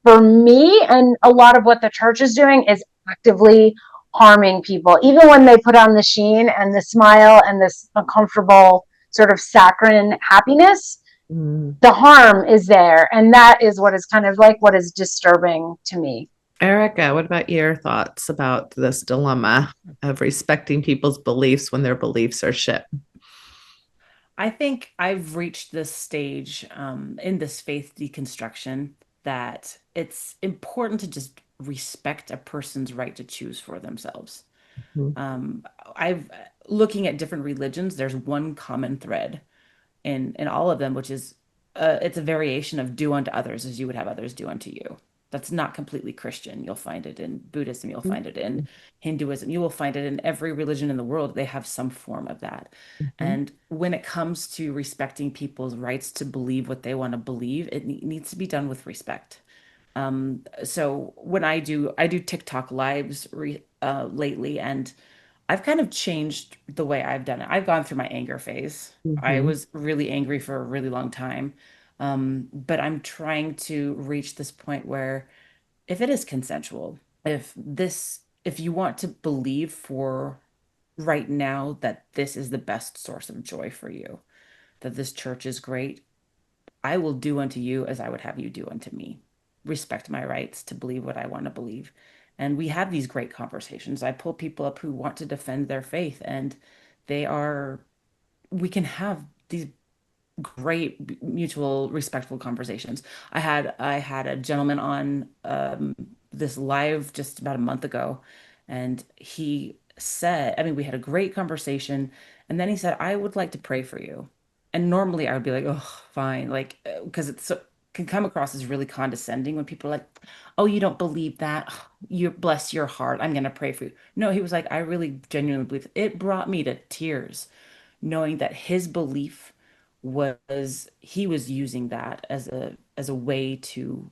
for me. And a lot of what the church is doing is actively harming people, even when they put on the sheen and the smile and this uncomfortable sort of saccharine happiness. The harm is there, and that is what is kind of like what is disturbing to me. Erika, what about your thoughts about this dilemma of respecting people's beliefs when their beliefs are shit? I think I've reached this stage in this faith deconstruction that it's important to just respect a person's right to choose for themselves. I've looking at different religions, there's one common thread in all of them, which is it's a variation of do unto others as you would have others do unto you. That's not completely Christian. You'll find it in Buddhism. You'll find it in Hinduism. You will find it in every religion in the world. They have some form of that. And when it comes to respecting people's rights to believe what they want to believe, it needs to be done with respect. So when I do TikTok lives lately, and I've kind of changed the way I've done it. I've gone through my anger phase. I was really angry for a really long time. But I'm trying to reach this point where if it is consensual, if you want to believe for right now that this is the best source of joy for you, that this church is great, I will do unto you as I would have you do unto me. Respect my rights to believe what I want to believe. And we have these great conversations. I pull people up who want to defend their faith, and we can have these great mutual respectful conversations. I had a gentleman on this live just about a month ago, and he said, I mean, we had a great conversation, and then he said, I would like to pray for you. And normally I would be like, oh, fine, like because it's so, can come across as really condescending when people are like, oh, you don't believe that. You bless your heart. I'm gonna pray for you. No, he was like, I really genuinely believe it brought me to tears knowing that his belief was he was using that as a way to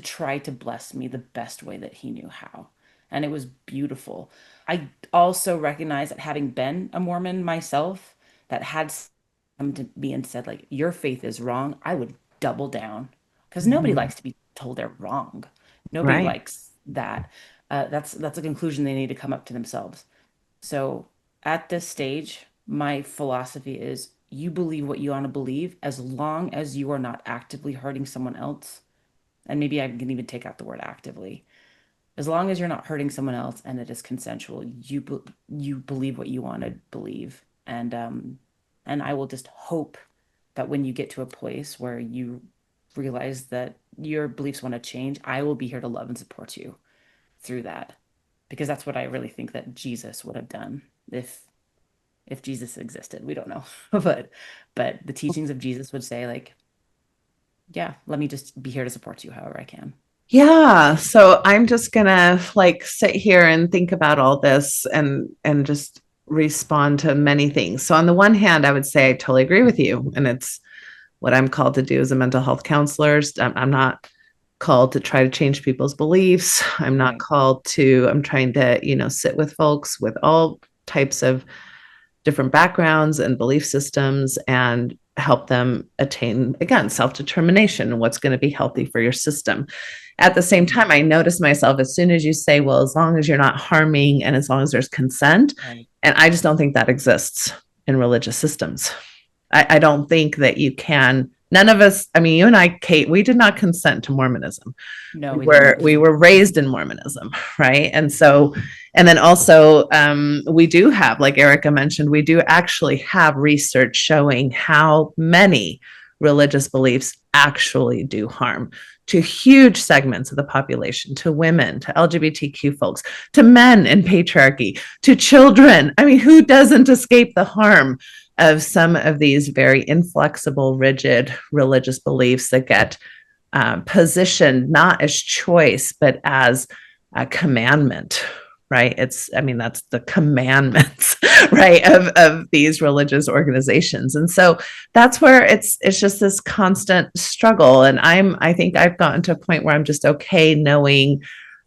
try to bless me the best way that he knew how. And it was beautiful. I also recognize that having been a Mormon myself, that had come to me and said, like, your faith is wrong, I would double down. Because nobody likes to be told they're wrong. Nobody Right. likes that. That's a conclusion they need to come up to themselves. So at this stage, my philosophy is you believe what you want to believe as long as you are not actively hurting someone else. And maybe I can even take out the word actively. As long as you're not hurting someone else and it is consensual, you believe what you want to believe. And I will just hope that when you get to a place where you realize that your beliefs want to change, I will be here to love and support you through that. Because that's what I really think that Jesus would have done if Jesus existed. We don't know. But the teachings of Jesus would say, like, yeah, let me just be here to support you however I can. Yeah. So I'm just gonna like sit here and think about all this and just respond to many things. So on the one hand, I would say I totally agree with you. And it's what I'm called to do as a mental health counselor. I'm not called to try to change people's beliefs. I'm not Right. called to, I'm trying to, sit with folks with all types of different backgrounds and belief systems and help them attain, again, self-determination and what's going to be healthy for your system. At the same time, I notice myself as soon as you say, well, as long as you're not harming and as long as there's consent, Right. and I just don't think that exists in religious systems. I don't think that you can. None of us, I mean, you and I, Kate, we did not consent to Mormonism. No, we didn't. We were raised in Mormonism, right? And so, and then also, we do have, like Erika mentioned, we do actually have research showing how many religious beliefs actually do harm to huge segments of the population, to women, to LGBTQ folks, to men in patriarchy, to children. I mean, who doesn't escape the harm of some of these very inflexible, rigid religious beliefs that get positioned not as choice, but as a commandment, right? That's the commandments, right, of these religious organizations. And so that's where it's just this constant struggle. And I think I've gotten to a point where I'm just okay knowing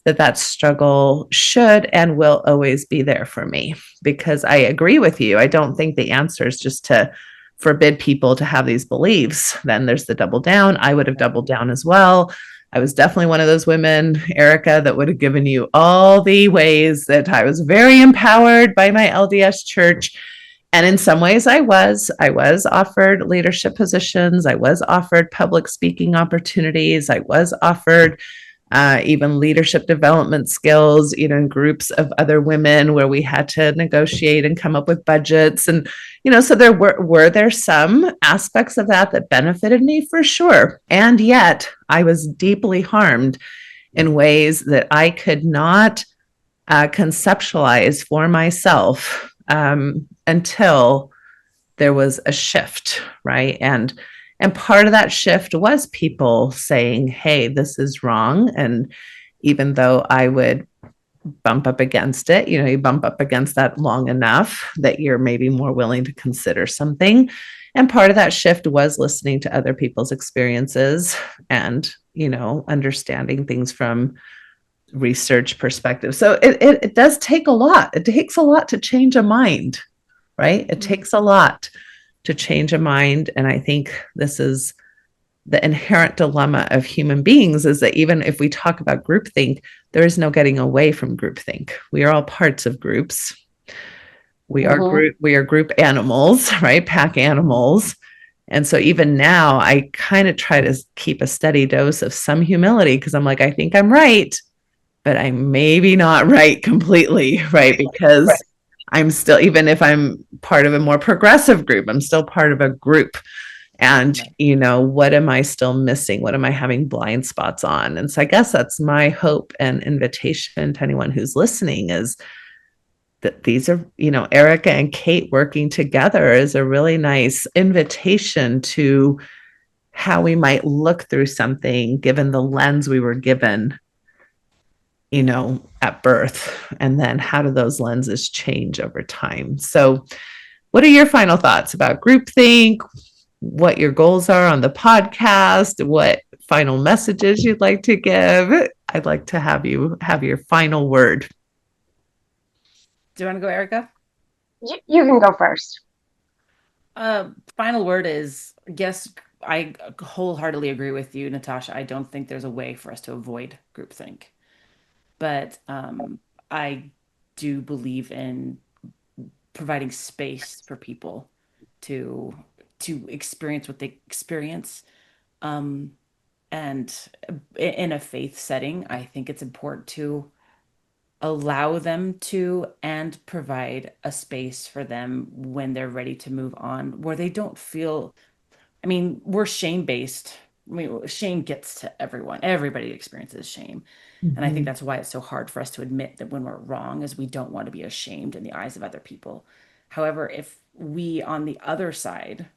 that struggle should and will always be there for me, because I agree with you. I don't think the answer is just to forbid people to have these beliefs. Then there's the double down. I would have doubled down as well. I was definitely one of those women, Erika, that would have given you all the ways that I was very empowered by my LDS church. And in some ways I was offered leadership positions. I was offered public speaking opportunities. I was offered even leadership development skills, in groups of other women where we had to negotiate and come up with budgets. And, so there were there some aspects of that benefited me for sure. And yet I was deeply harmed in ways that I could not conceptualize for myself until there was a shift, right? And And part of that shift was people saying, hey, this is wrong. And even though I would bump up against it, you bump up against that long enough that you're maybe more willing to consider something. And part of that shift was listening to other people's experiences and, understanding things from research perspective. So it does take a lot. It takes a lot to change a mind, right? It takes a lot to change a mind. And I think this is the inherent dilemma of human beings, is that even if we talk about groupthink, there is no getting away from groupthink. We are all parts of groups. We are group animals, right? Pack animals. And so even now I kind of try to keep a steady dose of some humility, because I'm like, I think I'm right, but I'm maybe not right completely, right? Because I'm still, even if I'm part of a more progressive group, I'm still part of a group. And, what am I still missing? What am I having blind spots on? And so I guess that's my hope and invitation to anyone who's listening, is that these are, Erika and Kate working together is a really nice invitation to how we might look through something given the lens we were given, at birth. And then how do those lenses change over time? So what are your final thoughts about groupthink? What your goals are on the podcast? What final messages you'd like to give? I'd like to have you have your final word. Do you want to go, Erika? You can go first. Final word is, yes, I wholeheartedly agree with you, Natasha. I don't think there's a way for us to avoid groupthink. But I do believe in providing space for people to experience what they experience. And in a faith setting, I think it's important to allow them to, and provide a space for them when they're ready to move on, where they don't feel, we're shame-based. Shame gets to everyone. Everybody experiences shame. And I think that's why it's so hard for us to admit that when we're wrong, is we don't want to be ashamed in the eyes of other people. However, if we, on the other side,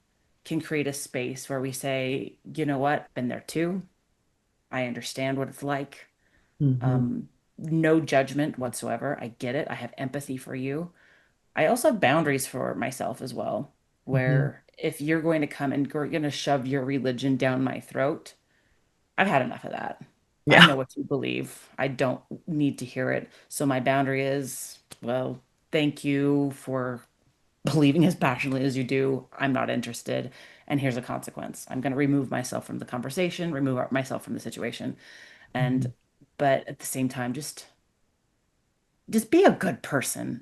can create a space where we say, you know what, been there too. I understand what it's like. No judgment whatsoever. I get it. I have empathy for you. I also have boundaries for myself as well, where if you're going to come and you're going to shove your religion down my throat, I've had enough of that. I know what you believe. I don't need to hear it. So my boundary is, well, thank you for believing as passionately as you do. I'm not interested. And here's a consequence. I'm going to remove myself from the conversation, remove myself from the situation. But at the same time, just be a good person.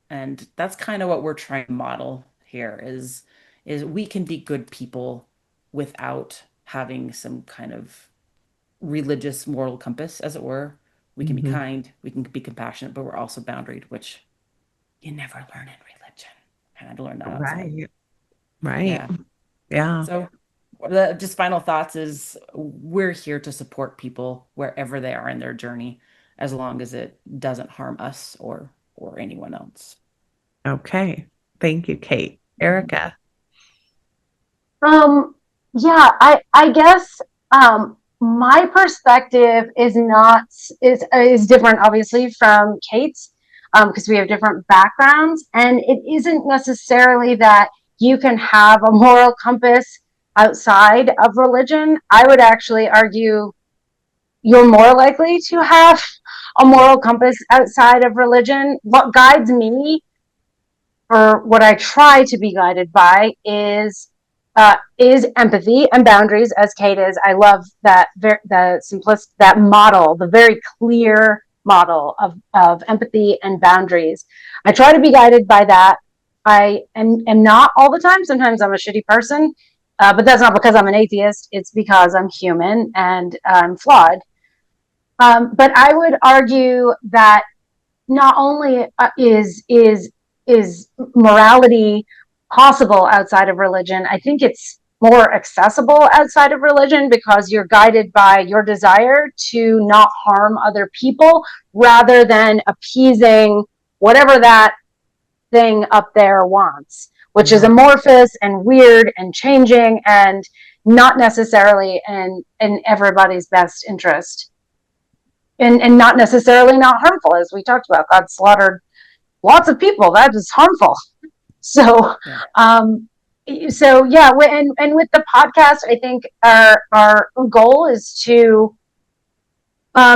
And that's kind of what we're trying to model here, is we can be good people without having some kind of religious moral compass, as it were. We can be kind, we can be compassionate, but we're also boundaried, which you never learn in religion. I had to learn that outside. Right. Yeah. So just final thoughts is, we're here to support people wherever they are in their journey, as long as it doesn't harm us or anyone else. Okay. Thank you, Kate. Erika. Yeah, I guess my perspective is different, obviously, from Kate's, because we have different backgrounds, and it isn't necessarily that you can have a moral compass outside of religion. I would actually argue you're more likely to have a moral compass outside of religion. What guides me, or what I try to be guided by, is empathy and boundaries, as Kate is. I love that that model, the very clear model of empathy and boundaries. I try to be guided by that. I am not all the time. Sometimes I'm a shitty person, but that's not because I'm an atheist. It's because I'm human and I'm flawed. But I would argue that not only is morality possible outside of religion, I think it's more accessible outside of religion, because you're guided by your desire to not harm other people, rather than appeasing whatever that thing up there wants, which is amorphous and weird and changing and not necessarily in everybody's best interest. And not necessarily not harmful, as we talked about. God slaughtered lots of people. That is harmful. So, and with the podcast, I think our goal is to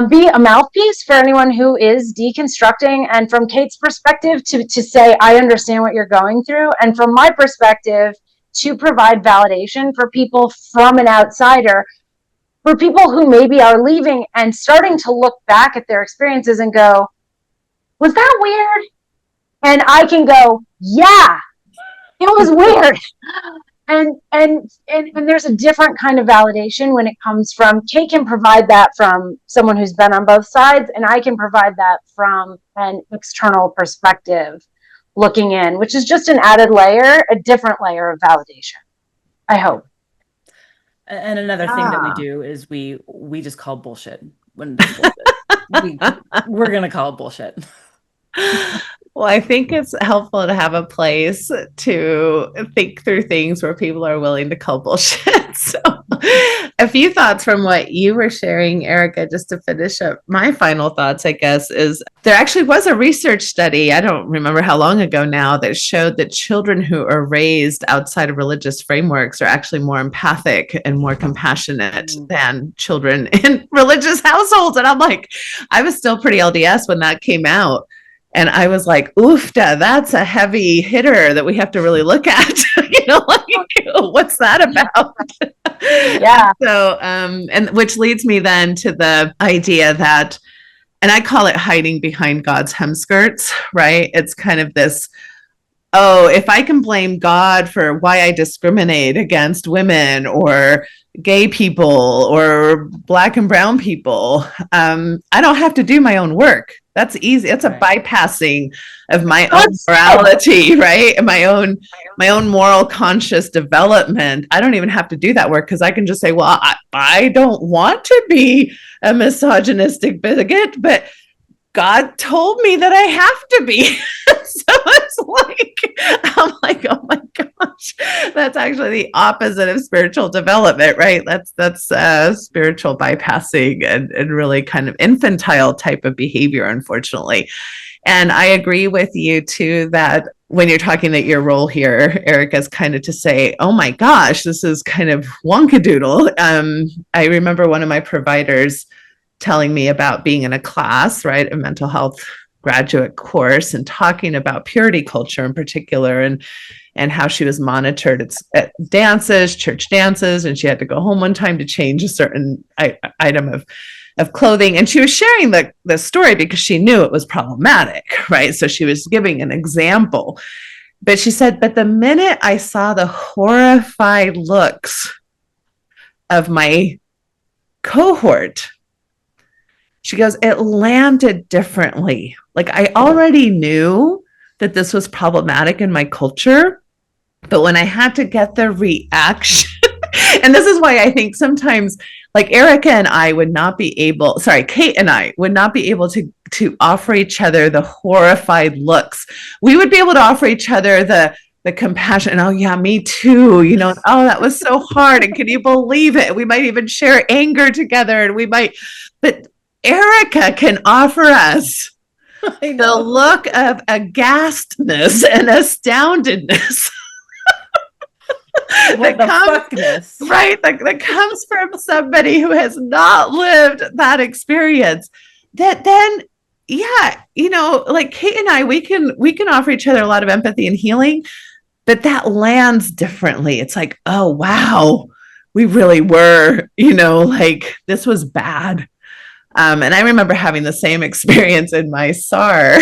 be a mouthpiece for anyone who is deconstructing, and from Kate's perspective to say, I understand what you're going through, and from my perspective to provide validation for people from an outsider, for people who maybe are leaving and starting to look back at their experiences and go, was that weird? And I can go, yeah, it was weird. And there's a different kind of validation when it comes from, Kate can provide that from someone who's been on both sides, and I can provide that from an external perspective looking in, which is just an added layer, a different layer of validation, I hope. And another thing that we do is we just call bullshit when there's bullshit. We're going to call it bullshit. Well, I think it's helpful to have a place to think through things where people are willing to call bullshit. So a few thoughts from what you were sharing, Erika, just to finish up my final thoughts, I guess, is there actually was a research study, I don't remember how long ago now, that showed that children who are raised outside of religious frameworks are actually more empathic and more compassionate than children in religious households. And I'm like, I was still pretty LDS when that came out. And I was like, oofda, that's a heavy hitter that we have to really look at. What's that about? Yeah. So, and which leads me then to the idea that, and I call it hiding behind God's hemskirts, right? It's kind of this, if I can blame God for why I discriminate against women or gay people or Black and brown people, I don't have to do my own work. That's easy. That's a bypassing of my own morality, right? And my own moral conscious development. I don't even have to do that work, because I can just say, well, I don't want to be a misogynistic bigot, but God told me that I have to be. So it's like, I'm like, oh my gosh, that's actually the opposite of spiritual development, right? That's spiritual bypassing and really kind of infantile type of behavior, unfortunately. And I agree with you too, that when you're talking that your role here, Erika, is kind of to say, oh my gosh, this is kind of wonkadoodle. I remember one of my providers telling me about being in a class, right, a mental health graduate course, and talking about purity culture in particular, and how she was monitored at dances, church dances, and she had to go home one time to change a certain item of clothing. And she was sharing the story because she knew it was problematic, right? So she was giving an example. But she said, but the minute I saw the horrified looks of my cohort, she goes, it landed differently. Like, I already knew that this was problematic in my culture, but when I had to get the reaction, and this is why I think sometimes, like Erika and I would not be able, Kate and I would not be able to offer each other the horrified looks. We would be able to offer each other the compassion. Oh yeah, me too. Oh, that was so hard. And can you believe it? We might even share anger together, and but Erika can offer us the look of aghastness and astoundedness. What the fuckness? Right, that comes from somebody who has not lived that experience. That then, like Kate and I, we can offer each other a lot of empathy and healing, but that lands differently. It's like, oh wow, we really were, like this was bad. And I remember having the same experience in my SAR,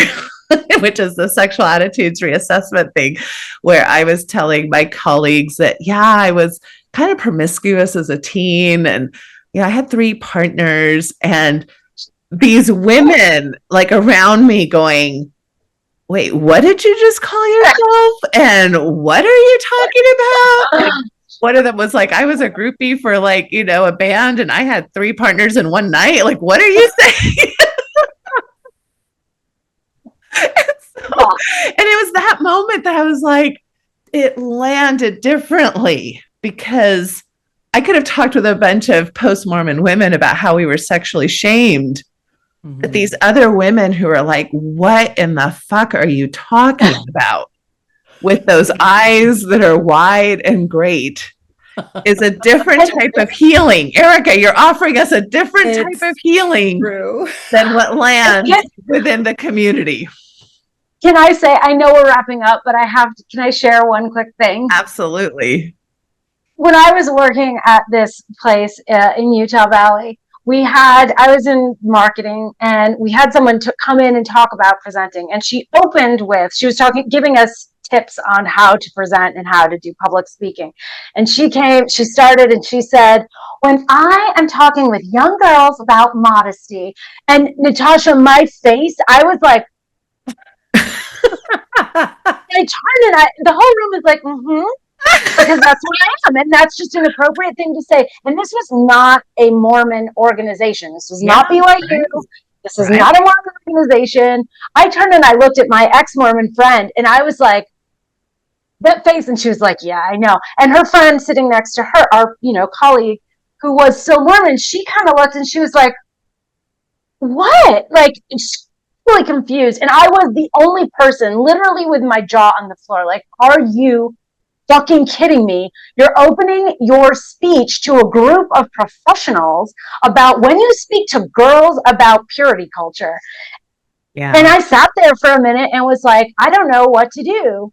which is the sexual attitudes reassessment thing, where I was telling my colleagues that, I was kind of promiscuous as a teen. And, I had 3 partners, and these women like around me going, wait, what did you just call yourself? And what are you talking about? And one of them was like, I was a groupie for a band, and I had 3 partners in one night. Like, what are you saying? And it was that moment that I was like, it landed differently because I could have talked with a bunch of post-Mormon women about how we were sexually shamed. But these other women who are like, what in the fuck are you talking about? With those eyes that are wide and great is a different type of healing. Erika, you're offering us a different type of healing than what lands within the community. Can I say, I know we're wrapping up, but can I share one quick thing? Absolutely. When I was working at this place in Utah Valley, I was in marketing, and we had someone to come in and talk about presenting. And she was giving us tips on how to present and how to do public speaking. And she started and she said, when I am talking with young girls about modesty, and Natasha, my face, I was like, I turned and the whole room was like, because that's what I am. And that's just an appropriate thing to say. And this was not a Mormon organization. This was not BYU. Right. This is not a Mormon organization. I turned and I looked at my ex-Mormon friend, and I was like, that face. And she was like, yeah, I know. And her friend sitting next to her, our, colleague who was so Mormon, she kind of looked and she was like, what? Like, really confused. And I was the only person literally with my jaw on the floor. Like, are you fucking kidding me? You're opening your speech to a group of professionals about when you speak to girls about purity culture. Yeah. And I sat there for a minute and was like, I don't know what to do.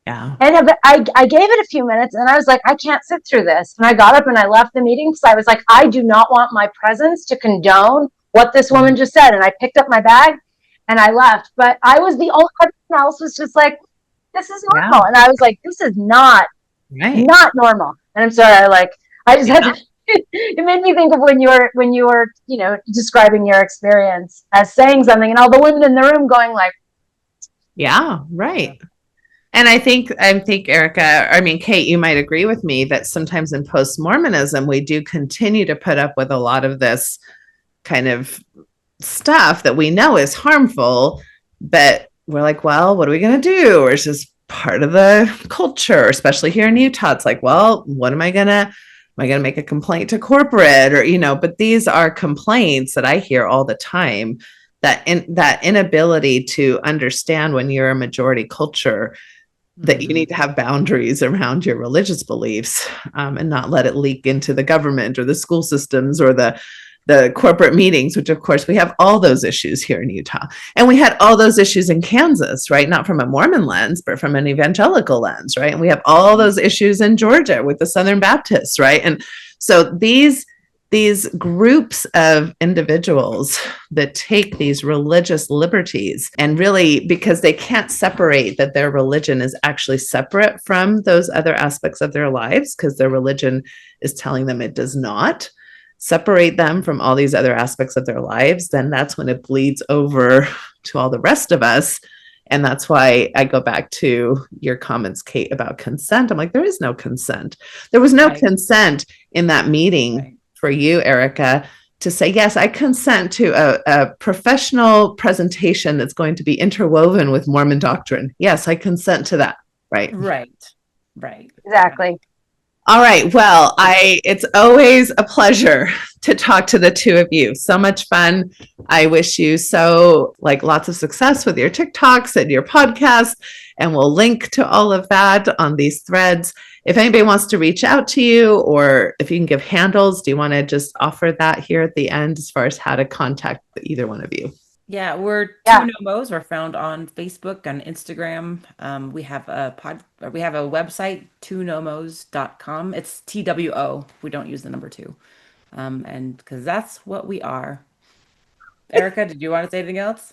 Yeah. And I gave it a few minutes, and I was like, I can't sit through this. And I got up and I left the meeting because I was like, I do not want my presence to condone what this woman just said. And I picked up my bag and I left. But I was the only person else was just like, this is normal. Yeah. And I was like, this is not normal. And I'm sorry, I just had to, it made me think of when you were, describing your experience as saying something, and all the women in the room going like, yeah, right. And I think Erika, Kate, you might agree with me that sometimes in post-Mormonism, we do continue to put up with a lot of this kind of stuff that we know is harmful, but we're like, well, what are we going to do? Or it's just part of the culture, especially here in Utah. It's like, well, what am I going to make a complaint to corporate, or, but these are complaints that I hear all the time, that inability to understand when you're a majority culture, that you need to have boundaries around your religious beliefs, and not let it leak into the government or the school systems or the corporate meetings, which of course we have all those issues here in Utah. And we had all those issues in Kansas, right? Not from a Mormon lens, but from an evangelical lens, right? And we have all those issues in Georgia with the Southern Baptists, right? And so these groups of individuals that take these religious liberties, and really, because they can't separate that their religion is actually separate from those other aspects of their lives, because their religion is telling them it does not separate them from all these other aspects of their lives, then that's when it bleeds over to all the rest of us. And that's why I go back to your comments, Kate, about consent. I'm like, there is no consent. There was no consent in that meeting for you, Erika, to say, yes, I consent to a professional presentation that's going to be interwoven with Mormon doctrine. Yes, I consent to that. Right. Exactly. All right. Well, it's always a pleasure to talk to the two of you. So much fun. I wish you lots of success with your TikToks and your podcast, and we'll link to all of that on these threads. If anybody wants to reach out to you, or if you can give handles, do you want to just offer that here at the end as far as how to contact either one of you? Yeah, we're two NoMos. We're found on Facebook and Instagram. We have a website, twonomos.com. It's TWO. We don't use the number 2. And because that's what we are. Erika, did you want to say anything else?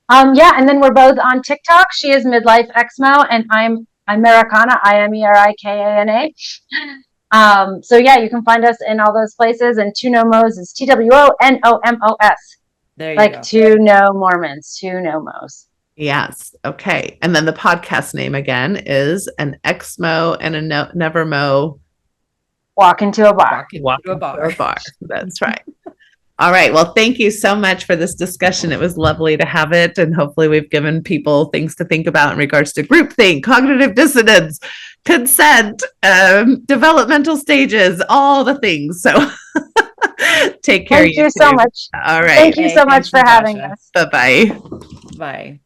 Yeah, and then we're both on TikTok. She is Midlife ExMo, and I'm Americana, IMERIKANA. So yeah, you can find us in all those places. And Two NoMos is TWONOMOS. There you go. Like Two No Mormons, Two NoMos. Yes. Okay. And then the podcast name again is an ExMo and a NeverMo Walk Into a Bar. Walk into a bar. That's right. All right. Well, thank you so much for this discussion. It was lovely to have it. And hopefully we've given people things to think about in regards to groupthink, cognitive dissonance, consent, developmental stages, all the things. So take care. Thank you so much. All right. Thank you so much for having us. Bye-bye. Bye.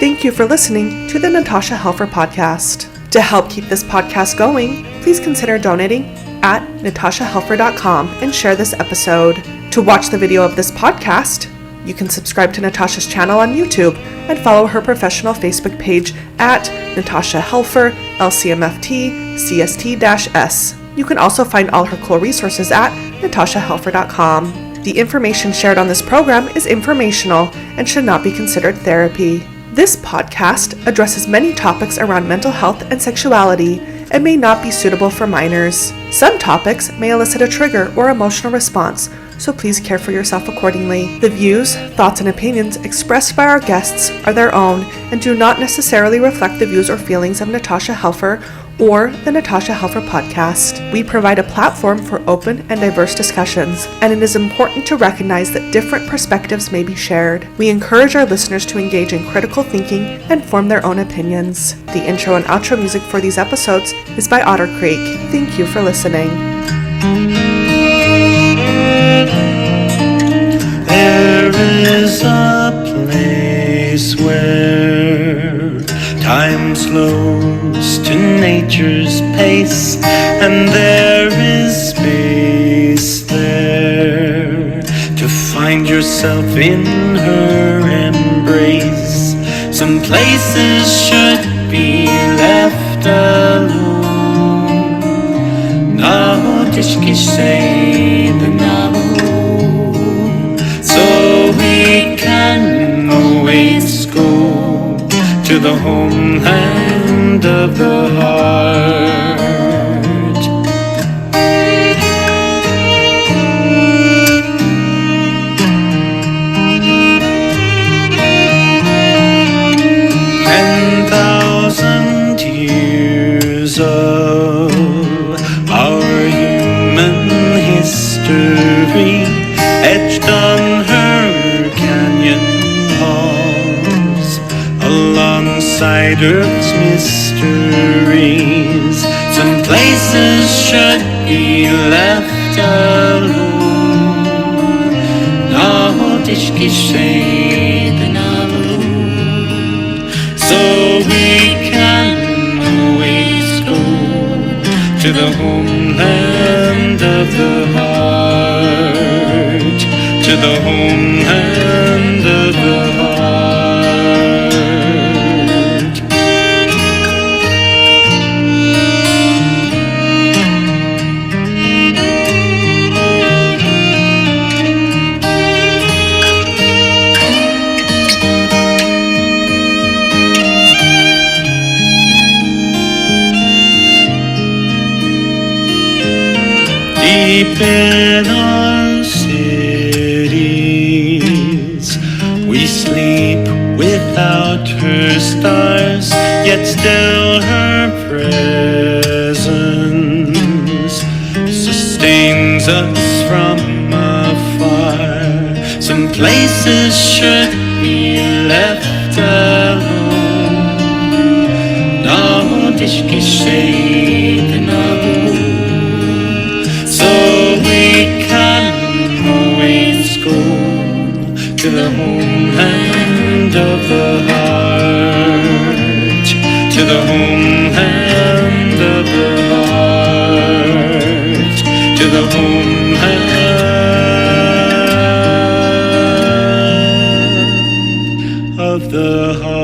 Thank you for listening to the Natasha Helfer Podcast. To help keep this podcast going, please consider donating at natashahelfer.com and share this episode. To watch the video of this podcast, you can subscribe to Natasha's channel on YouTube and follow her professional Facebook page at Natasha Helfer, LCMFT, CST-S. You can also find all her cool resources at natashahelfer.com. The information shared on this program is informational and should not be considered therapy. This podcast addresses many topics around mental health and sexuality and may not be suitable for minors. Some topics may elicit a trigger or emotional response, so please care for yourself accordingly. The views, thoughts, and opinions expressed by our guests are their own and do not necessarily reflect the views or feelings of Natasha Helfer or the Natasha Helfer Podcast. We provide a platform for open and diverse discussions, and it is important to recognize that different perspectives may be shared. We encourage our listeners to engage in critical thinking and form their own opinions. The intro and outro music for these episodes is by Otter Creek. Thank you for listening. There is a place where time slows to nature's pace, and there is space there to find yourself in her embrace. Some places should be left alone. Now tishki say the so we can always go to the homeland of the heart. Years of our human history etched on her canyon walls, alongside Earth's mysteries. Some places should be left alone. Now tishki shade so we can always go to the homeland of the heart, to the homeland of the heart. Deep in our cities, we sleep without her stars, yet still her presence sustains us from afar. Some places should be left alone. Now tishki shade we can always go to the homeland of the heart, to the homeland of the heart, to the homeland of the heart.